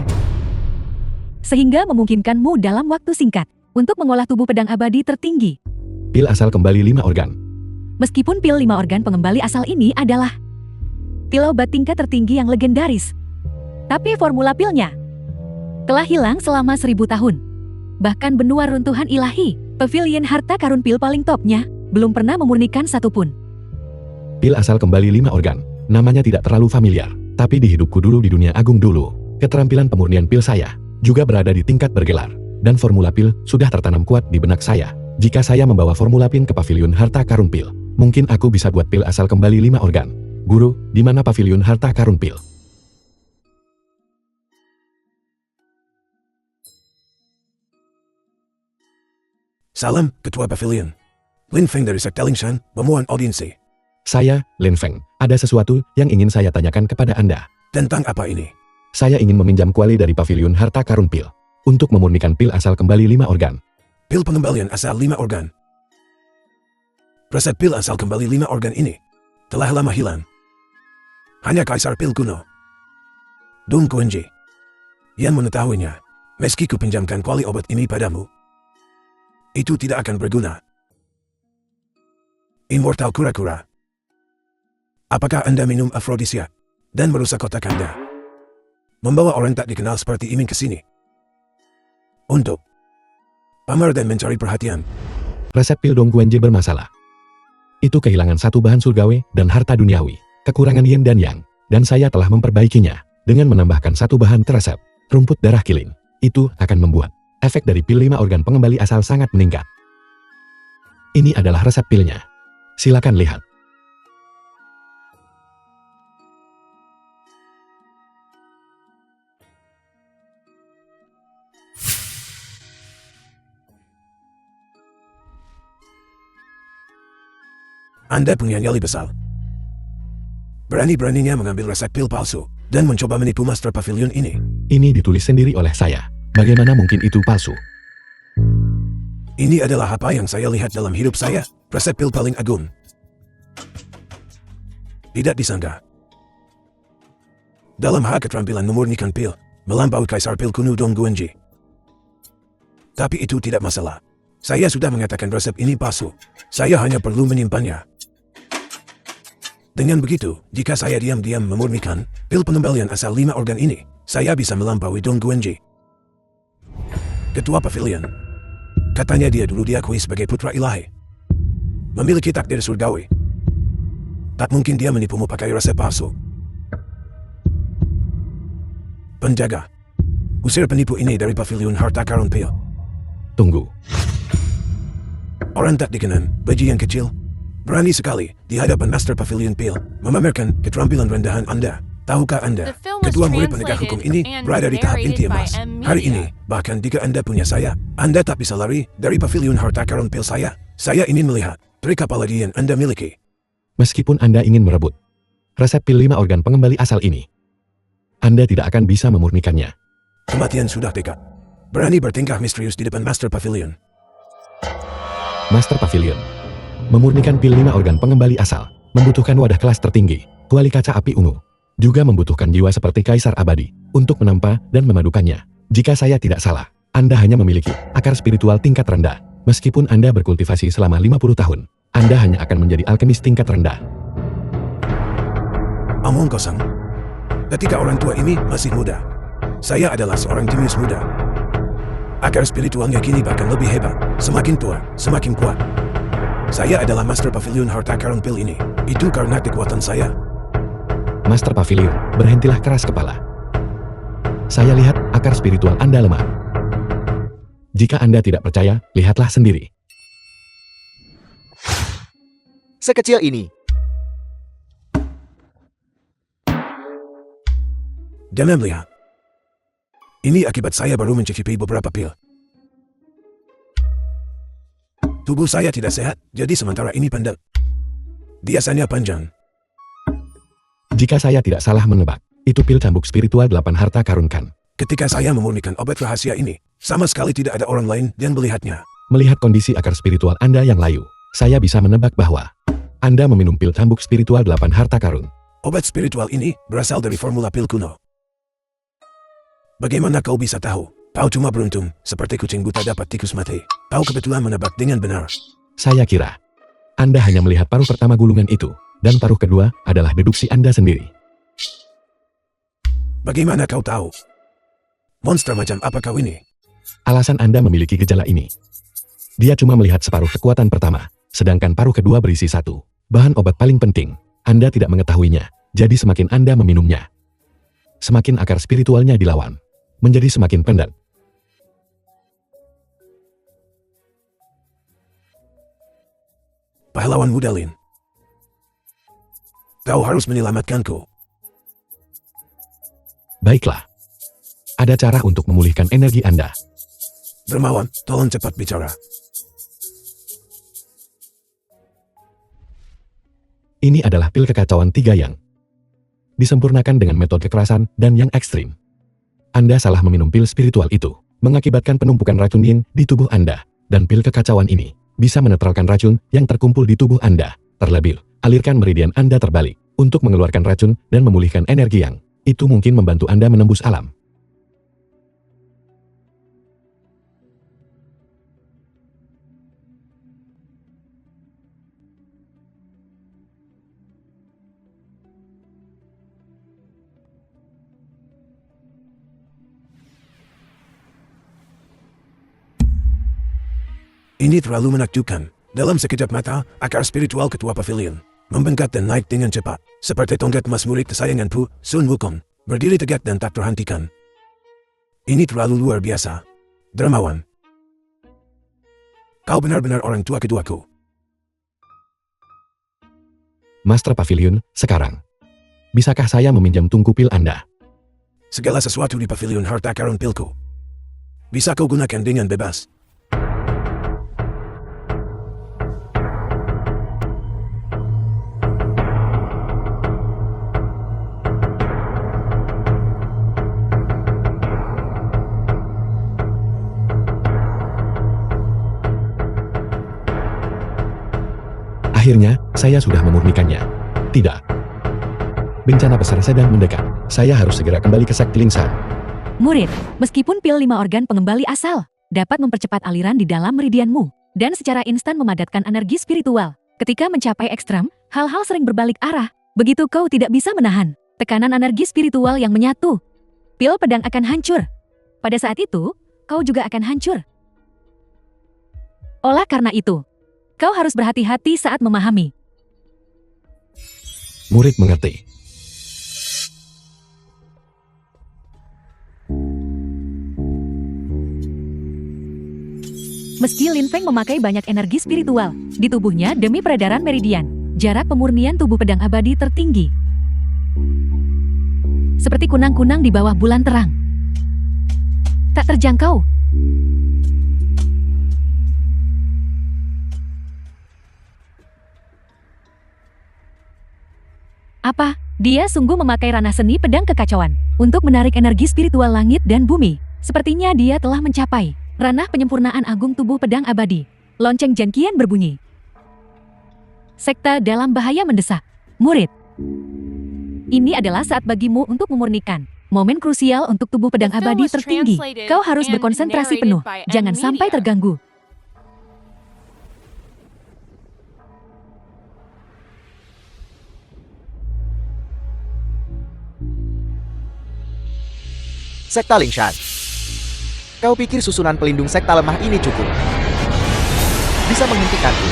sehingga memungkinkanmu dalam waktu singkat untuk mengolah tubuh pedang abadi tertinggi. Pil asal kembali 5 organ. Meskipun pil 5 organ pengembali asal ini adalah pil obat tingkat tertinggi yang legendaris, tapi formula pilnya telah hilang selama 1000 tahun. Bahkan benua runtuhan ilahi, pavilion harta karun pil paling topnya, belum pernah memurnikan satupun. Pil asal kembali 5 organ. Namanya tidak terlalu familiar, tapi di hidupku dulu di dunia agung dulu, keterampilan pemurnian pil saya juga berada di tingkat bergelar, dan formula pil sudah tertanam kuat di benak saya. Jika saya membawa formula pil ke pavilion harta karun pil, mungkin aku bisa buat pil asal kembali 5 organ. Guru, di mana pavilion harta karun pil? Salam, Ketua Pavilion. Lin Feng dari sekte Lingshan, memohon audiensi. Saya, Lin Feng, ada sesuatu yang ingin saya tanyakan kepada Anda. Tentang apa ini? Saya ingin meminjam kuali dari pavilion harta karun pil, untuk memurnikan pil asal kembali 5 organ. Pil pengembalian asal 5 organ. Resep pil asal kembali 5 organ ini telah lama hilang. Hanya Kaisar Pil kuno, Dong Guanji, yang mengetahuinya. Meski ku pinjamkan kuali obat ini padamu, itu tidak akan berguna. Immortal kura-kura. Apakah Anda minum afrodisiak dan merusak otak Anda? Membawa orang tak dikenal seperti Imin ke sini untuk pamer dan mencari perhatian. Resep pil Dong Guanji bermasalah. Itu kehilangan satu bahan surgawi dan harta duniawi, kekurangan yin dan yang, dan saya telah memperbaikinya dengan menambahkan satu bahan teresep, rumput darah kilin. Itu akan membuat efek dari pil 5 organ pengembali asal sangat meningkat. Ini adalah resep pilnya. Silakan lihat. Anda punya nyali besar. Berani-beraninya mengambil resep pil palsu dan mencoba menipu Master Pavilion ini. Ini ditulis sendiri oleh saya. Bagaimana mungkin itu palsu? Ini adalah apa yang saya lihat dalam hidup saya, resep pil paling agung. Tidak disangka. Dalam hal keterampilan memurnikan pil, melampaui Kaisar Pil kuno Dong Guanji. Tapi itu tidak masalah. Saya sudah mengatakan resep ini palsu. Saya hanya perlu menyimpannya. Dengan begitu, jika saya diam-diam memurnikan pil pengembalian asal 5 organ ini, saya bisa melampaui Dong Guanji. Ketua Pavilion. Katanya dia dulu diakui sebagai putra ilahi, memiliki takdir surgawi. Tak mungkin dia menipumu pakai resep palsu. Penjaga, usir penipu ini dari pavilion harta karun pil. Tunggu. Orang tak dikenal, bajingan kecil, berani sekali di hadapan Master Pavilion Pil memamerkan keterampilan rendahan Anda. Tahukah Anda, The film was kedua murid penegak hukum ini translated berada di tahap and inti narrated by emas. M Hari Media. ini, bahkan jika Anda punya saya, Anda tak bisa lari dari pavilion harta karun pil saya. Saya ingin melihat trik apa lagi yang Anda miliki. Meskipun Anda ingin merebut resep pil 5 organ pengembali asal ini, Anda tidak akan bisa memurnikannya. Kematian sudah dekat. Berani bertingkah misterius di depan Master Pavilion. Master Pavilion memurnikan pil 5 organ pengembali asal, membutuhkan wadah kelas tertinggi, kuali kaca api ungu. Juga membutuhkan jiwa seperti Kaisar Abadi, untuk menampa dan memadukannya. Jika saya tidak salah, Anda hanya memiliki akar spiritual tingkat rendah. Meskipun Anda berkultivasi selama 50 tahun, Anda hanya akan menjadi alkemis tingkat rendah. Omong kosong. Ketika orang tua ini masih muda, saya adalah seorang jenius muda. Akar spiritualnya kini bahkan lebih hebat. Semakin tua, semakin kuat. Saya adalah Master Pavilion harta karun pil ini. Itu karena kekuatan saya. Master Pavilion, berhentilah keras kepala. Saya lihat akar spiritual Anda lemah. Jika Anda tidak percaya, lihatlah sendiri. Sekecil ini. Jangan lihat. Ini akibat saya baru mencicipi beberapa pil. Tubuh saya tidak sehat, jadi sementara ini pendek. Biasanya panjang. Jika saya tidak salah menebak, itu pil cambuk spiritual 8 harta karun kan. Ketika saya memurnikan obat rahasia ini, sama sekali tidak ada orang lain yang melihatnya. Melihat kondisi akar spiritual Anda yang layu, saya bisa menebak bahwa Anda meminum pil cambuk spiritual 8 harta karun. Obat spiritual ini berasal dari formula pil kuno. Bagaimana kau bisa tahu Kau cuma beruntung, seperti kucing buta dapat tikus mati. Kau kebetulan menebak dengan benar. Saya kira Anda hanya melihat paruh pertama gulungan itu, dan paruh kedua adalah deduksi Anda sendiri. Bagaimana kau tahu? Monster macam apa kau ini? Alasan Anda memiliki gejala ini. Dia cuma melihat separuh kekuatan pertama, sedangkan paruh kedua berisi satu bahan obat paling penting. Anda tidak mengetahuinya, jadi semakin Anda meminumnya, semakin akar spiritualnya dilawan, menjadi semakin pendat. Pahlawan muda Lin. Kau harus menyelamatkanku. Baiklah. Ada cara untuk memulihkan energi Anda. Dermawan, tolong cepat bicara. Ini adalah pil kekacauan 3 yang disempurnakan dengan metode kekerasan dan yang ekstrim. Anda salah meminum pil spiritual itu, mengakibatkan penumpukan racun yin di tubuh Anda, dan pil kekacauan ini bisa menetralkan racun yang terkumpul di tubuh Anda. Terlebih, alirkan meridian Anda terbalik untuk mengeluarkan racun dan memulihkan energi yang itu mungkin membantu Anda menembus alam. Ini terlalu menakjubkan. Dalam sekejap mata, akar spiritual ketua pavilion membengkak dan naik dengan cepat, seperti tongkat emas murid kesayanganku, Sun Wukong, berdiri tegak dan tak terhentikan. Ini terlalu luar biasa. Dermawan, kau benar-benar orang tua keduaku. Master Pavilion, sekarang, bisakah saya meminjam tungku pil Anda? Segala sesuatu di pavilion harta karun pilku. Bisa kau gunakan dengan bebas. Akhirnya, saya sudah memurnikannya. Tidak. Bencana besar sedang mendekat. Saya harus segera kembali ke sekte Lingsan. Murid, meskipun pil 5 organ pengembali asal dapat mempercepat aliran di dalam meridianmu dan secara instan memadatkan energi spiritual. Ketika mencapai ekstrem, hal-hal sering berbalik arah. Begitu kau tidak bisa menahan tekanan energi spiritual yang menyatu, pil pedang akan hancur. Pada saat itu, kau juga akan hancur. Oleh karena itu, kau harus berhati-hati saat memahami. Murid mengerti. Meski Lin Feng memakai banyak energi spiritual di tubuhnya demi peredaran meridian, jarak pemurnian tubuh pedang abadi tertinggi. Seperti kunang-kunang di bawah bulan terang. Tak terjangkau. Apa? Dia sungguh memakai ranah seni pedang kekacauan untuk menarik energi spiritual langit dan bumi. Sepertinya dia telah mencapai ranah penyempurnaan agung tubuh pedang abadi. Lonceng Jankian berbunyi. Sekte dalam bahaya mendesak. Murid, ini adalah saat bagimu untuk memurnikan momen krusial untuk tubuh pedang abadi tertinggi. Kau harus berkonsentrasi penuh. Jangan sampai terganggu. Sekta Lingshan. Kau pikir susunan pelindung sekta lemah ini cukup bisa menghentikanku?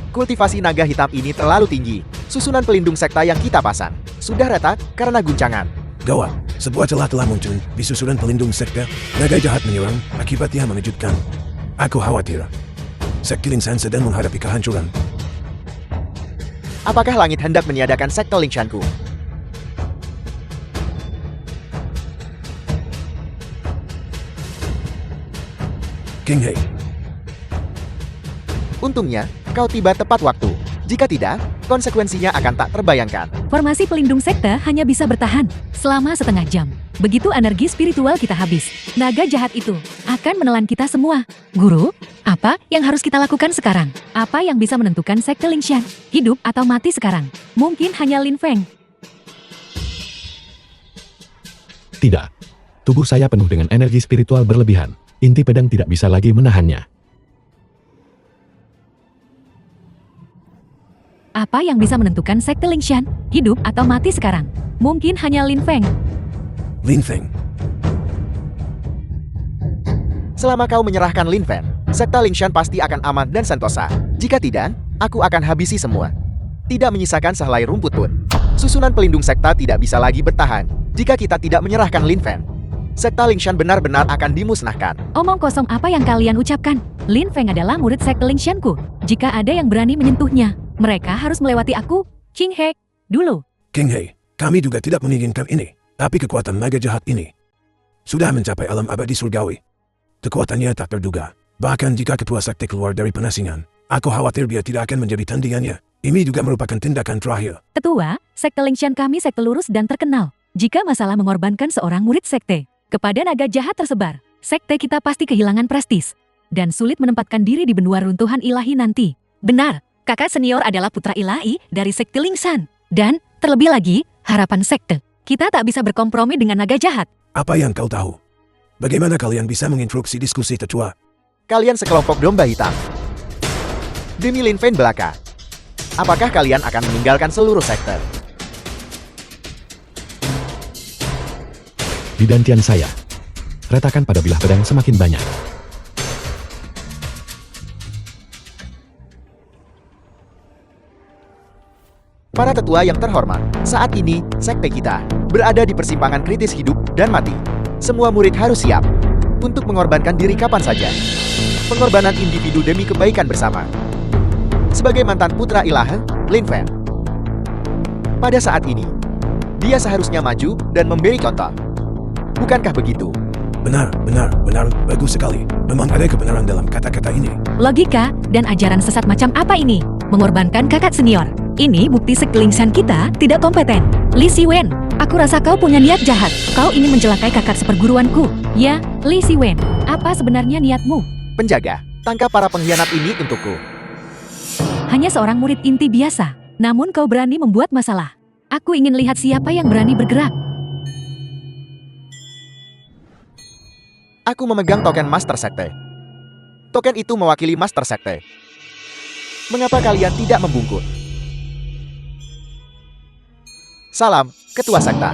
Kultivasi naga hitam ini terlalu tinggi. Susunan pelindung sekta yang kita pasang sudah retak karena guncangan. Gawat, sebuah celah telah muncul di susunan pelindung sekte. Naga jahat menyerang, akibatnya mengejutkan. Aku khawatir sekte Lingsan sedang menghadapi kehancuran. Apakah langit hendak meniadakan sekte Lingshanku? King Hei, Untungnya, kau tiba tepat waktu. Jika tidak, konsekuensinya akan tak terbayangkan. Formasi pelindung sekte hanya bisa bertahan selama setengah jam. Begitu energi spiritual kita habis, naga jahat itu akan menelan kita semua. Guru, Apa yang harus kita lakukan sekarang? Apa yang bisa menentukan Sekte Lingshan? Hidup atau mati sekarang? Mungkin hanya Lin Feng. Tidak. Tubuh saya penuh dengan energi spiritual berlebihan. Inti pedang tidak bisa lagi menahannya. Apa yang bisa menentukan Sekte Lingshan? Hidup atau mati sekarang? Mungkin hanya Lin Feng. Lin Feng. Selama kau menyerahkan Lin Feng, sekte Lingshan pasti akan aman dan sentosa. Jika tidak, aku akan habisi semua. Tidak menyisakan sehelai rumput pun. Susunan pelindung sekta tidak bisa lagi bertahan jika kita tidak menyerahkan Lin Feng. Sekte Lingshan benar-benar akan dimusnahkan. Omong kosong apa yang kalian ucapkan? Lin Feng adalah murid Sekte Lingshanku. Jika ada yang berani menyentuhnya, mereka harus melewati aku, King He, dulu. King He, kami juga tidak menginginkan ini. Tapi kekuatan naga jahat ini sudah mencapai alam abadi surgawi. Kekuatannya tak terduga. Bahkan jika ketua sekte keluar dari penasingan, aku khawatir dia tidak akan menjadi tandingannya. Ini juga merupakan tindakan terakhir. Ketua, Sekte Lingshan kami sekte lurus dan terkenal. Jika masalah mengorbankan seorang murid sekte kepada naga jahat tersebar, sekte kita pasti kehilangan prestis dan sulit menempatkan diri di benua runtuhan ilahi nanti. Benar, kakak senior adalah putra ilahi dari Sekte Lingshan. Dan, terlebih lagi, harapan sekte. Kita tak bisa berkompromi dengan naga jahat. Apa yang kau tahu? Bagaimana kalian bisa menginterupsi diskusi tetua? Kalian sekelompok domba hitam. Demi Lin Feng belaka. Apakah kalian akan meninggalkan seluruh sekte? Di dantian saya, retakan pada bilah pedang semakin banyak. Para tetua yang terhormat, saat ini, sekte kita berada di persimpangan kritis hidup dan mati. Semua murid harus siap untuk mengorbankan diri kapan saja. Pengorbanan individu demi kebaikan bersama. Sebagai mantan putra ilahe, Lin Feng. Pada saat ini, dia seharusnya maju dan memberi contoh. Bukankah begitu? Benar, bagus sekali. Memang ada kebenaran dalam kata-kata ini. Logika dan ajaran sesat macam apa ini? Mengorbankan kakak senior. Ini bukti Sekte Lingshan kita tidak kompeten. Li Siwen, aku rasa kau punya niat jahat. Kau ingin mencelakai kakak seperguruanku. Ya, Li Siwen, apa sebenarnya niatmu? Penjaga, tangkap para pengkhianat ini untukku. Hanya seorang murid inti biasa. Namun kau berani membuat masalah. Aku ingin lihat siapa yang berani bergerak. Aku memegang token Master Sekte. Token itu mewakili Master Sekte. Mengapa kalian tidak membungkuk? Salam, Ketua Sekta.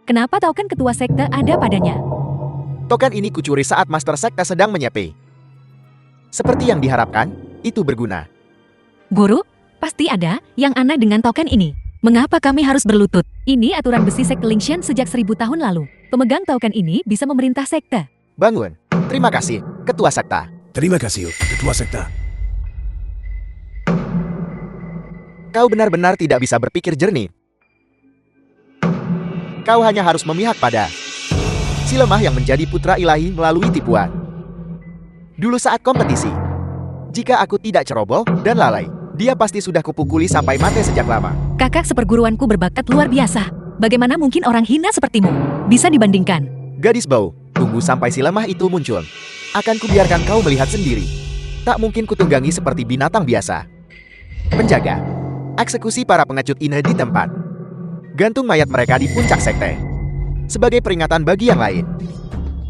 Kenapa token ketua sekte ada padanya? Token ini kucuri saat Master Sekte sedang menyepi. Seperti yang diharapkan, itu berguna. Guru, pasti ada yang aneh dengan token ini. Mengapa kami harus berlutut? Ini aturan besi Sekte Lingshan sejak 1000 tahun lalu. Pemegang token ini bisa memerintah sekte. Bangun. Terima kasih, Ketua Sekta. Terima kasih, Ketua Sekta. Kau benar-benar tidak bisa berpikir jernih. Kau hanya harus memihak pada si lemah yang menjadi putra ilahi melalui tipuan. Dulu saat kompetisi, jika aku tidak ceroboh dan lalai, dia pasti sudah kupukuli sampai mati sejak lama. Kakak seperguruanku berbakat luar biasa. Bagaimana mungkin orang hina sepertimu bisa dibandingkan? Gadis bau, tunggu sampai si lemah itu muncul. Akan kubiarkan kau melihat sendiri. Tak mungkin kutunggangi seperti binatang biasa. Penjaga, eksekusi para pengecut ini di tempat. Gantung mayat mereka di puncak sekte. Sebagai peringatan bagi yang lain.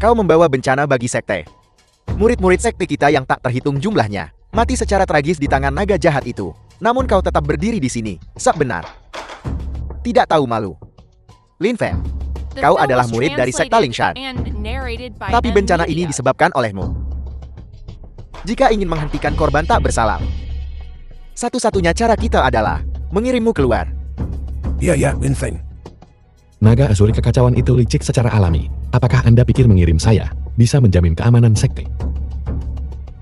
Kau membawa bencana bagi sekte. Murid-murid sekte kita yang tak terhitung jumlahnya mati secara tragis di tangan naga jahat itu. Namun kau tetap berdiri di sini. Sak benar. Tidak tahu malu. Lin Feng, kau adalah murid dari Sekte Lingshan. Tapi bencana ini disebabkan olehmu. Jika ingin menghentikan korban tak bersalah, satu-satunya cara kita adalah mengirimmu keluar. Ya, Lin Feng. Naga Asuri kekacauan itu licik secara alami. Apakah Anda pikir mengirim saya bisa menjamin keamanan sekte?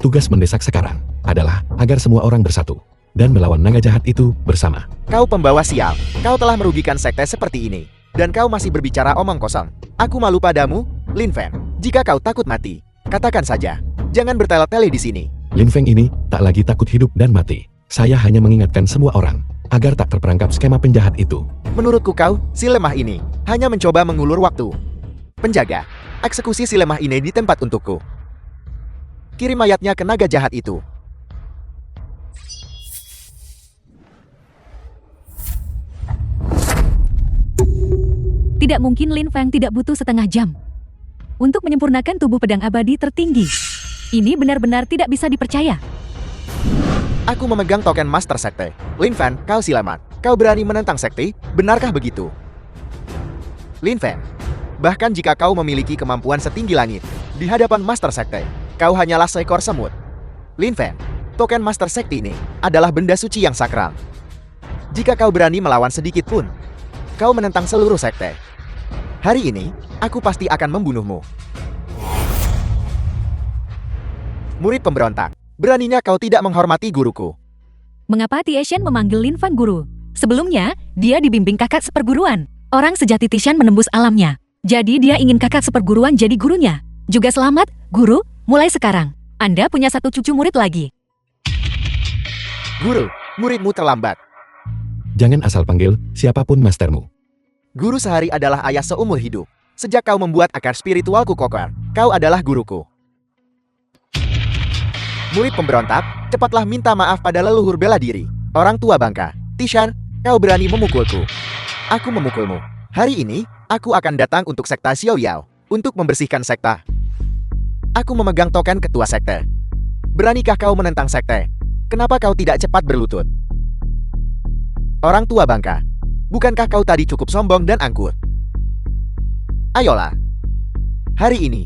Tugas mendesak sekarang adalah agar semua orang bersatu dan melawan naga jahat itu bersama. Kau pembawa sial. Kau telah merugikan sekte seperti ini. Dan kau masih berbicara omong kosong. Aku malu padamu, Lin Feng. Jika kau takut mati, katakan saja. Jangan bertele-tele di sini. Lin Feng ini tak lagi takut hidup dan mati. Saya hanya mengingatkan semua orang agar tak terperangkap skema penjahat itu. Menurutku kau, si lemah ini, hanya mencoba mengulur waktu. Penjaga, eksekusi si lemah ini di tempat untukku. Kirim mayatnya ke naga jahat itu. Tidak mungkin Lin Feng tidak butuh setengah jam untuk menyempurnakan tubuh pedang abadi tertinggi. Ini benar-benar tidak bisa dipercaya. Aku memegang token Master Sekte. Lin Feng, kau silamat. Kau berani menentang sekte? Benarkah begitu? Lin Feng, bahkan jika kau memiliki kemampuan setinggi langit, di hadapan Master Sekte, kau hanyalah seekor semut. Lin Feng, token Master Sekte ini adalah benda suci yang sakral. Jika kau berani melawan sedikit pun, kau menentang seluruh sekte. Hari ini, aku pasti akan membunuhmu. Murid pemberontak, beraninya kau tidak menghormati guruku. Mengapa Tieshan memanggil Lin Feng guru? Sebelumnya, dia dibimbing kakak seperguruan. Orang sejati Tieshan menembus alamnya. Jadi dia ingin kakak seperguruan jadi gurunya. Juga selamat, guru, mulai sekarang. Anda punya satu cucu murid lagi. Guru, muridmu terlambat. Jangan asal panggil siapapun mastermu. Guru sehari adalah ayah seumur hidup. Sejak kau membuat akar spiritualku kokoh, kau adalah guruku. Murid pemberontak, cepatlah minta maaf pada leluhur bela diri. Orang tua bangka, Tieshan, kau berani memukulku. Aku memukulmu. Hari ini, aku akan datang untuk sekta Xiao Yao, untuk membersihkan sekta. Aku memegang token ketua sekte. Beranikah kau menentang sekte? Kenapa kau tidak cepat berlutut? Orang tua bangka, bukankah kau tadi cukup sombong dan angkuh? Ayolah. Hari ini,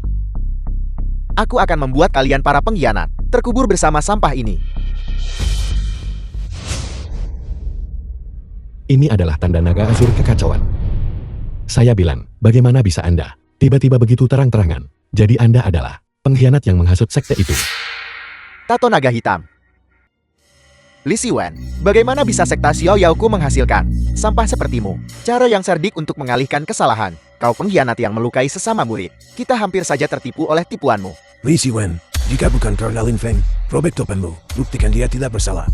aku akan membuat kalian para pengkhianat terkubur bersama sampah ini. Ini adalah tanda naga azur kekacauan. Saya bilang, bagaimana bisa Anda tiba-tiba begitu terang-terangan? Jadi Anda adalah pengkhianat yang menghasut sekte itu. Tato naga hitam. Li Siwen, bagaimana bisa sekta Xiao Yaoku menghasilkan sampah sepertimu? Cara yang cerdik untuk mengalihkan kesalahan. Kau pengkhianat yang melukai sesama murid. Kita hampir saja tertipu oleh tipuanmu. Li Siwen, jika bukan karena Lin Feng, robek topenmu, buktikan dia tidak bersalah.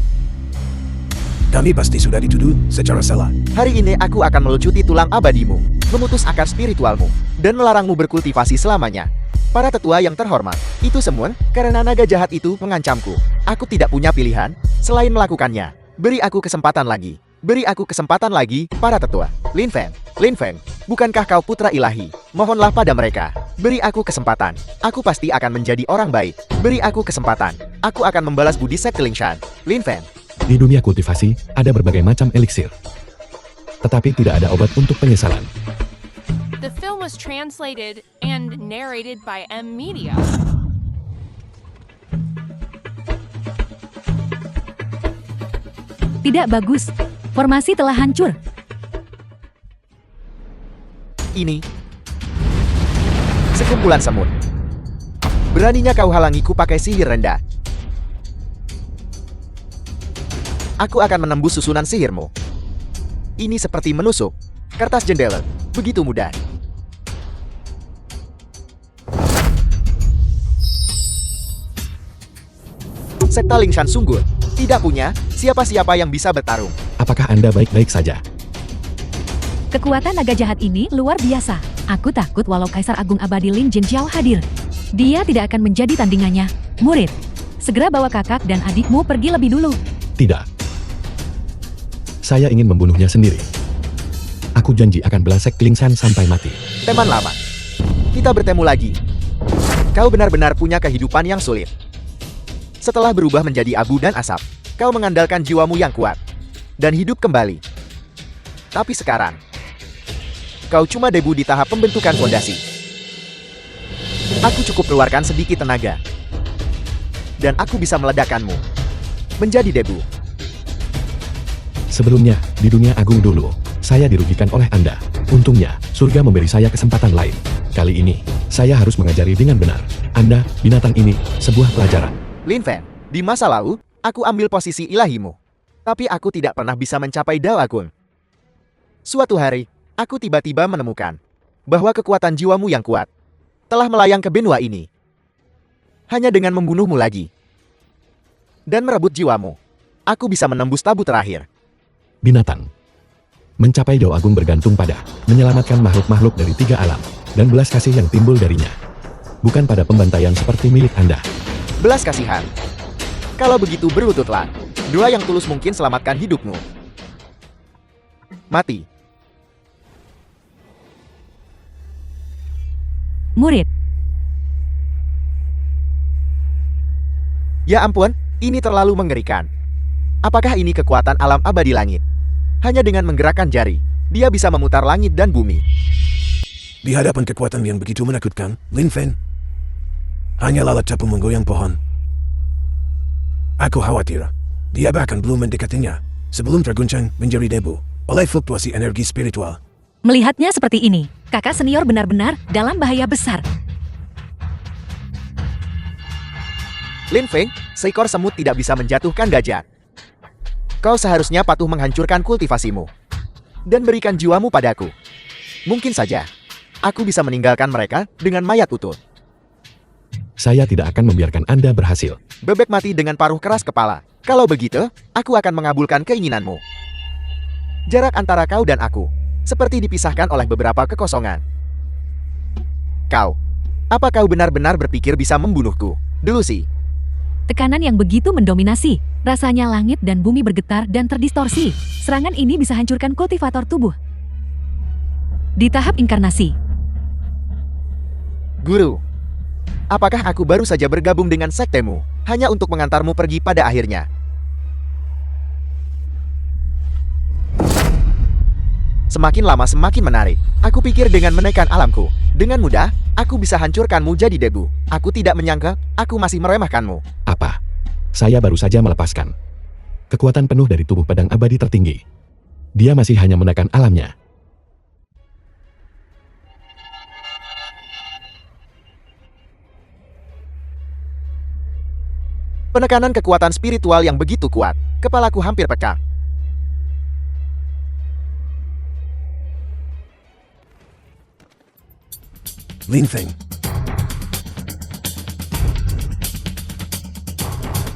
Kami pasti sudah dituduh secara salah. Hari ini aku akan melucuti tulang abadimu, memutus akar spiritualmu, dan melarangmu berkultivasi selamanya. Para tetua yang terhormat, itu semua karena naga jahat itu mengancamku. Aku tidak punya pilihan selain melakukannya. Beri aku kesempatan lagi. Beri aku kesempatan lagi, para tetua. Lin Feng, bukankah kau putra ilahi? Mohonlah pada mereka. Beri aku kesempatan. Aku pasti akan menjadi orang baik. Beri aku kesempatan. Aku akan membalas budi sekte Lingshan. Lin Feng. Di dunia kultivasi, ada berbagai macam eliksir. Tetapi tidak ada obat untuk penyesalan. The film was translated and narrated by M Media. Tidak bagus. Formasi telah hancur. Ini sekumpulan semut. Beraninya kau halangiku pakai sihir rendah. Aku akan menembus susunan sihirmu. Ini seperti menusuk kertas jendela. Begitu mudah. Sekta Lingshan sungguh tidak punya siapa-siapa yang bisa bertarung. Apakah Anda baik-baik saja? Kekuatan naga jahat ini luar biasa. Aku takut walau Kaisar Agung Abadi Lin Jinjiao hadir. Dia tidak akan menjadi tandingannya. Murid, segera bawa kakak dan adikmu pergi lebih dulu. Tidak. Saya ingin membunuhnya sendiri. Aku janji akan belasek Lingshan sampai mati. Teman lama, kita bertemu lagi. Kau benar-benar punya kehidupan yang sulit. Setelah berubah menjadi abu dan asap, kau mengandalkan jiwamu yang kuat dan hidup kembali. Tapi sekarang, kau cuma debu di tahap pembentukan fondasi. Aku cukup keluarkan sedikit tenaga, dan aku bisa meledakkanmu menjadi debu. Sebelumnya, di dunia agung dulu, saya dirugikan oleh Anda. Untungnya, surga memberi saya kesempatan lain. Kali ini, saya harus mengajari dengan benar. Anda, binatang ini, sebuah pelajaran. Lin Feng, di masa lalu, aku ambil posisi ilahimu. Tapi aku tidak pernah bisa mencapai Dao Agung. Suatu hari, aku tiba-tiba menemukan bahwa kekuatan jiwamu yang kuat telah melayang ke benua ini. Hanya dengan membunuhmu lagi dan merebut jiwamu, aku bisa menembus tabu terakhir. Binatang. Mencapai Dao Agung bergantung pada menyelamatkan makhluk-makhluk dari 3 alam. dan belas kasih yang timbul darinya. Bukan pada pembantaian seperti milik Anda. Belas kasihan. Kalau begitu berlututlah. Doa yang tulus mungkin selamatkan hidupmu. Mati. Murid, Ya ampun, ini terlalu mengerikan. Apakah ini kekuatan alam abadi langit? Hanya dengan menggerakkan jari, dia bisa memutar langit dan bumi. Di hadapan kekuatan yang begitu menakutkan, Lin Feng hanya lalat capung menggoyang pohon. Aku khawatir, dia bahkan belum mendekatinya sebelum terguncang menjadi debu oleh fluktuasi energi spiritual. melihatnya seperti ini, kakak senior benar-benar dalam bahaya besar. Lin Feng, seekor semut tidak bisa menjatuhkan gajah. Kau seharusnya patuh menghancurkan kultivasimu dan berikan jiwamu padaku. Mungkin saja, aku bisa meninggalkan mereka dengan mayat utuh. Saya tidak akan membiarkan Anda berhasil. Bebek mati dengan paruh keras kepala. Kalau begitu, aku akan mengabulkan keinginanmu. Jarak antara kau dan aku seperti dipisahkan oleh beberapa kekosongan. Apa kau benar-benar berpikir bisa membunuhku? Delusi. Tekanan yang begitu mendominasi, rasanya langit dan bumi bergetar dan terdistorsi. Serangan ini bisa hancurkan kultivator tubuh. Di tahap inkarnasi, Guru, apakah aku baru saja bergabung dengan sektemu hanya untuk mengantarmu pergi pada akhirnya? Semakin lama semakin menarik. Aku pikir dengan menekan alamku, dengan mudah, aku bisa hancurkanmu jadi debu. Aku tidak menyangka, aku masih meremehkanmu. Apa? Saya baru saja melepaskan kekuatan penuh dari tubuh pedang abadi tertinggi. Dia masih hanya menekan alamnya. Penekanan kekuatan spiritual yang begitu kuat, kepalaku hampir pecah. Lin Feng,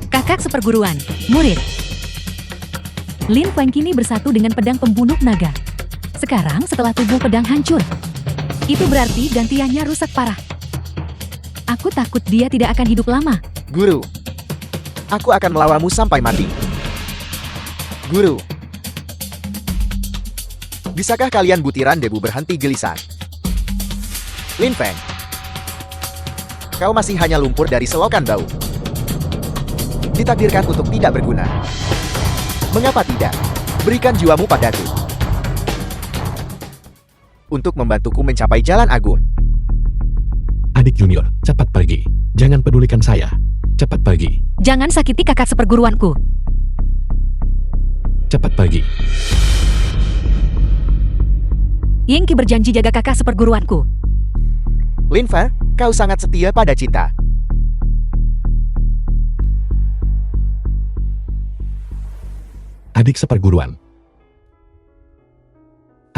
kakak seperguruan, murid. Lin Feng kini bersatu dengan pedang pembunuh naga. Sekarang setelah tubuh pedang hancur, itu berarti gantiannya rusak parah. Aku takut dia tidak akan hidup lama. Guru, aku akan melawanmu sampai mati. Guru, bisakah kalian butiran debu berhenti gelisah? Lin Feng, kau masih hanya lumpur dari selokan bau. Ditakdirkan untuk tidak berguna. Mengapa tidak? Berikan jiwamu padaku. Untuk membantuku mencapai jalan agung. Adik junior, cepat pergi. Jangan pedulikan saya. Cepat pergi. Jangan sakiti kakak seperguruanku. Cepat pergi. Yingqi berjanji jaga kakak seperguruanku. Lin Feng, kau sangat setia pada cinta. Adik seperguruan.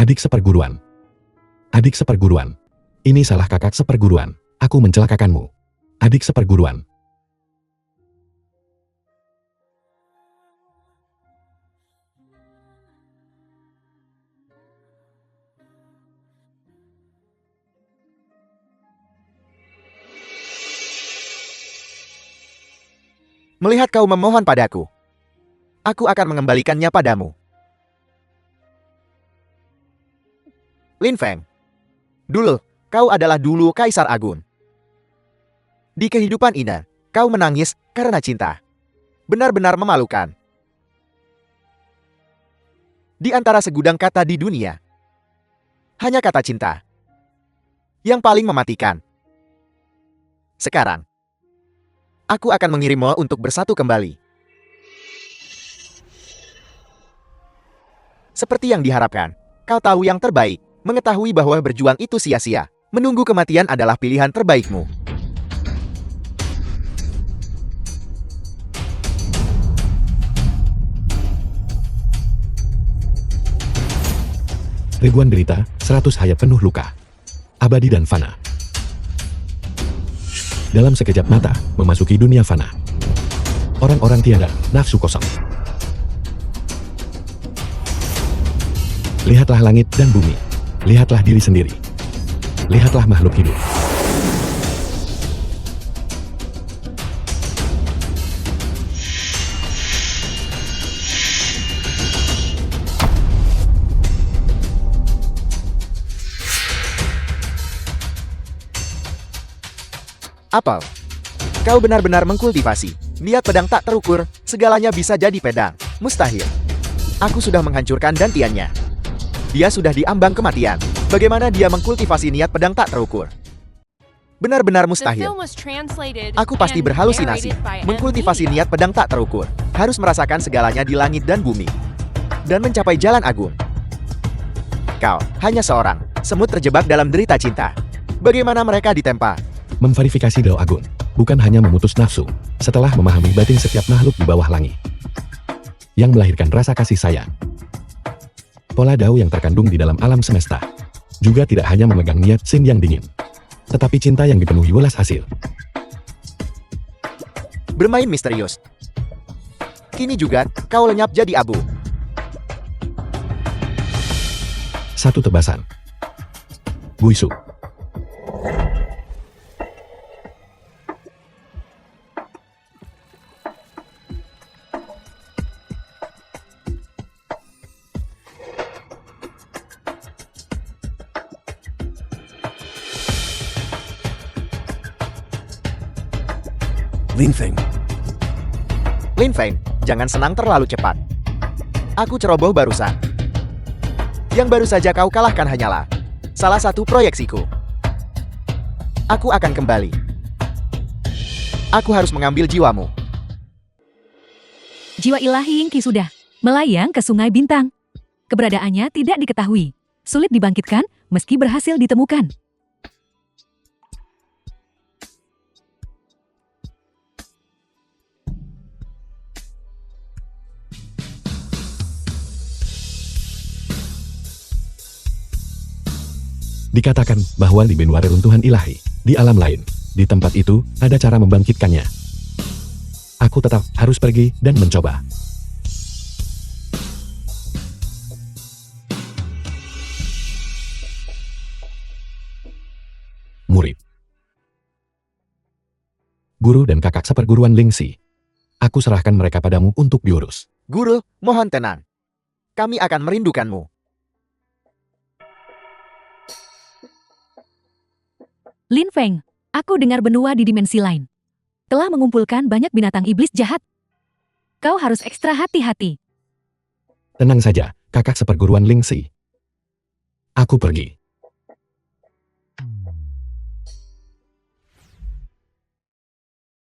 Adik seperguruan. Adik seperguruan. Ini salah kakak seperguruan. Aku mencelakakanmu. Adik seperguruan. Melihat kau memohon padaku, aku akan mengembalikannya padamu. Lin Feng, dulu, kau adalah dulu Kaisar Agung. Di kehidupan ini, kau menangis karena cinta. Benar-benar memalukan. Di antara segudang kata di dunia, hanya kata cinta yang paling mematikan. Sekarang, aku akan mengirimmu untuk bersatu kembali. Seperti yang diharapkan, kau tahu yang terbaik, mengetahui bahwa berjuang itu sia-sia. Menunggu kematian adalah pilihan terbaikmu. Ribuan derita, 100 hayat penuh luka. Abadi dan fana. Dalam sekejap mata, memasuki dunia fana. Orang-orang tiada, nafsu kosong. Lihatlah langit dan bumi. Lihatlah diri sendiri. Lihatlah makhluk hidup. Apel, kau benar-benar mengkultivasi. Niat pedang tak terukur, segalanya bisa jadi pedang. Mustahil. Aku sudah menghancurkan dantiannya. Dia sudah diambang kematian. Bagaimana dia mengkultivasi niat pedang tak terukur? Benar-benar The mustahil. film was translated Aku pasti and berhalusinasi. narrated by M Mengkultivasi Media. niat pedang tak terukur. Harus merasakan segalanya di langit dan bumi. Dan mencapai jalan agung. Kau, hanya seorang, semut terjebak dalam derita cinta. Bagaimana mereka ditempa? Memverifikasi Dao Agung, bukan hanya memutus nafsu, setelah memahami batin setiap makhluk di bawah langit. Yang melahirkan rasa kasih sayang. Pola Dao yang terkandung di dalam alam semesta. Juga tidak hanya memegang niat Sin yang dingin. Tetapi cinta yang dipenuhi welas asih. Bermain misterius. Kini juga, kau lenyap jadi abu. Satu tebasan. Guisu. Lin Feng, Lin Feng, jangan senang terlalu cepat. Aku ceroboh barusan. Yang baru saja kau kalahkan hanyalah salah satu proyeksiku. Aku akan kembali. Aku harus mengambil jiwamu. Jiwa ilahi Yingqi sudah melayang ke Sungai Bintang. Keberadaannya tidak diketahui. Sulit dibangkitkan meski berhasil ditemukan. Dikatakan bahwa di benua reruntuhan ilahi, di alam lain, di tempat itu, ada cara membangkitkannya. Aku tetap harus pergi dan mencoba. Murid. Guru dan kakak seperguruan Lingxi. Aku serahkan mereka padamu untuk diurus. Guru, mohon tenang. Kami akan merindukanmu. Lin Feng, aku dengar benua di dimensi lain telah mengumpulkan banyak binatang iblis jahat. Kau harus ekstra hati-hati. Tenang saja, kakak seperguruan Lingxi. Aku pergi.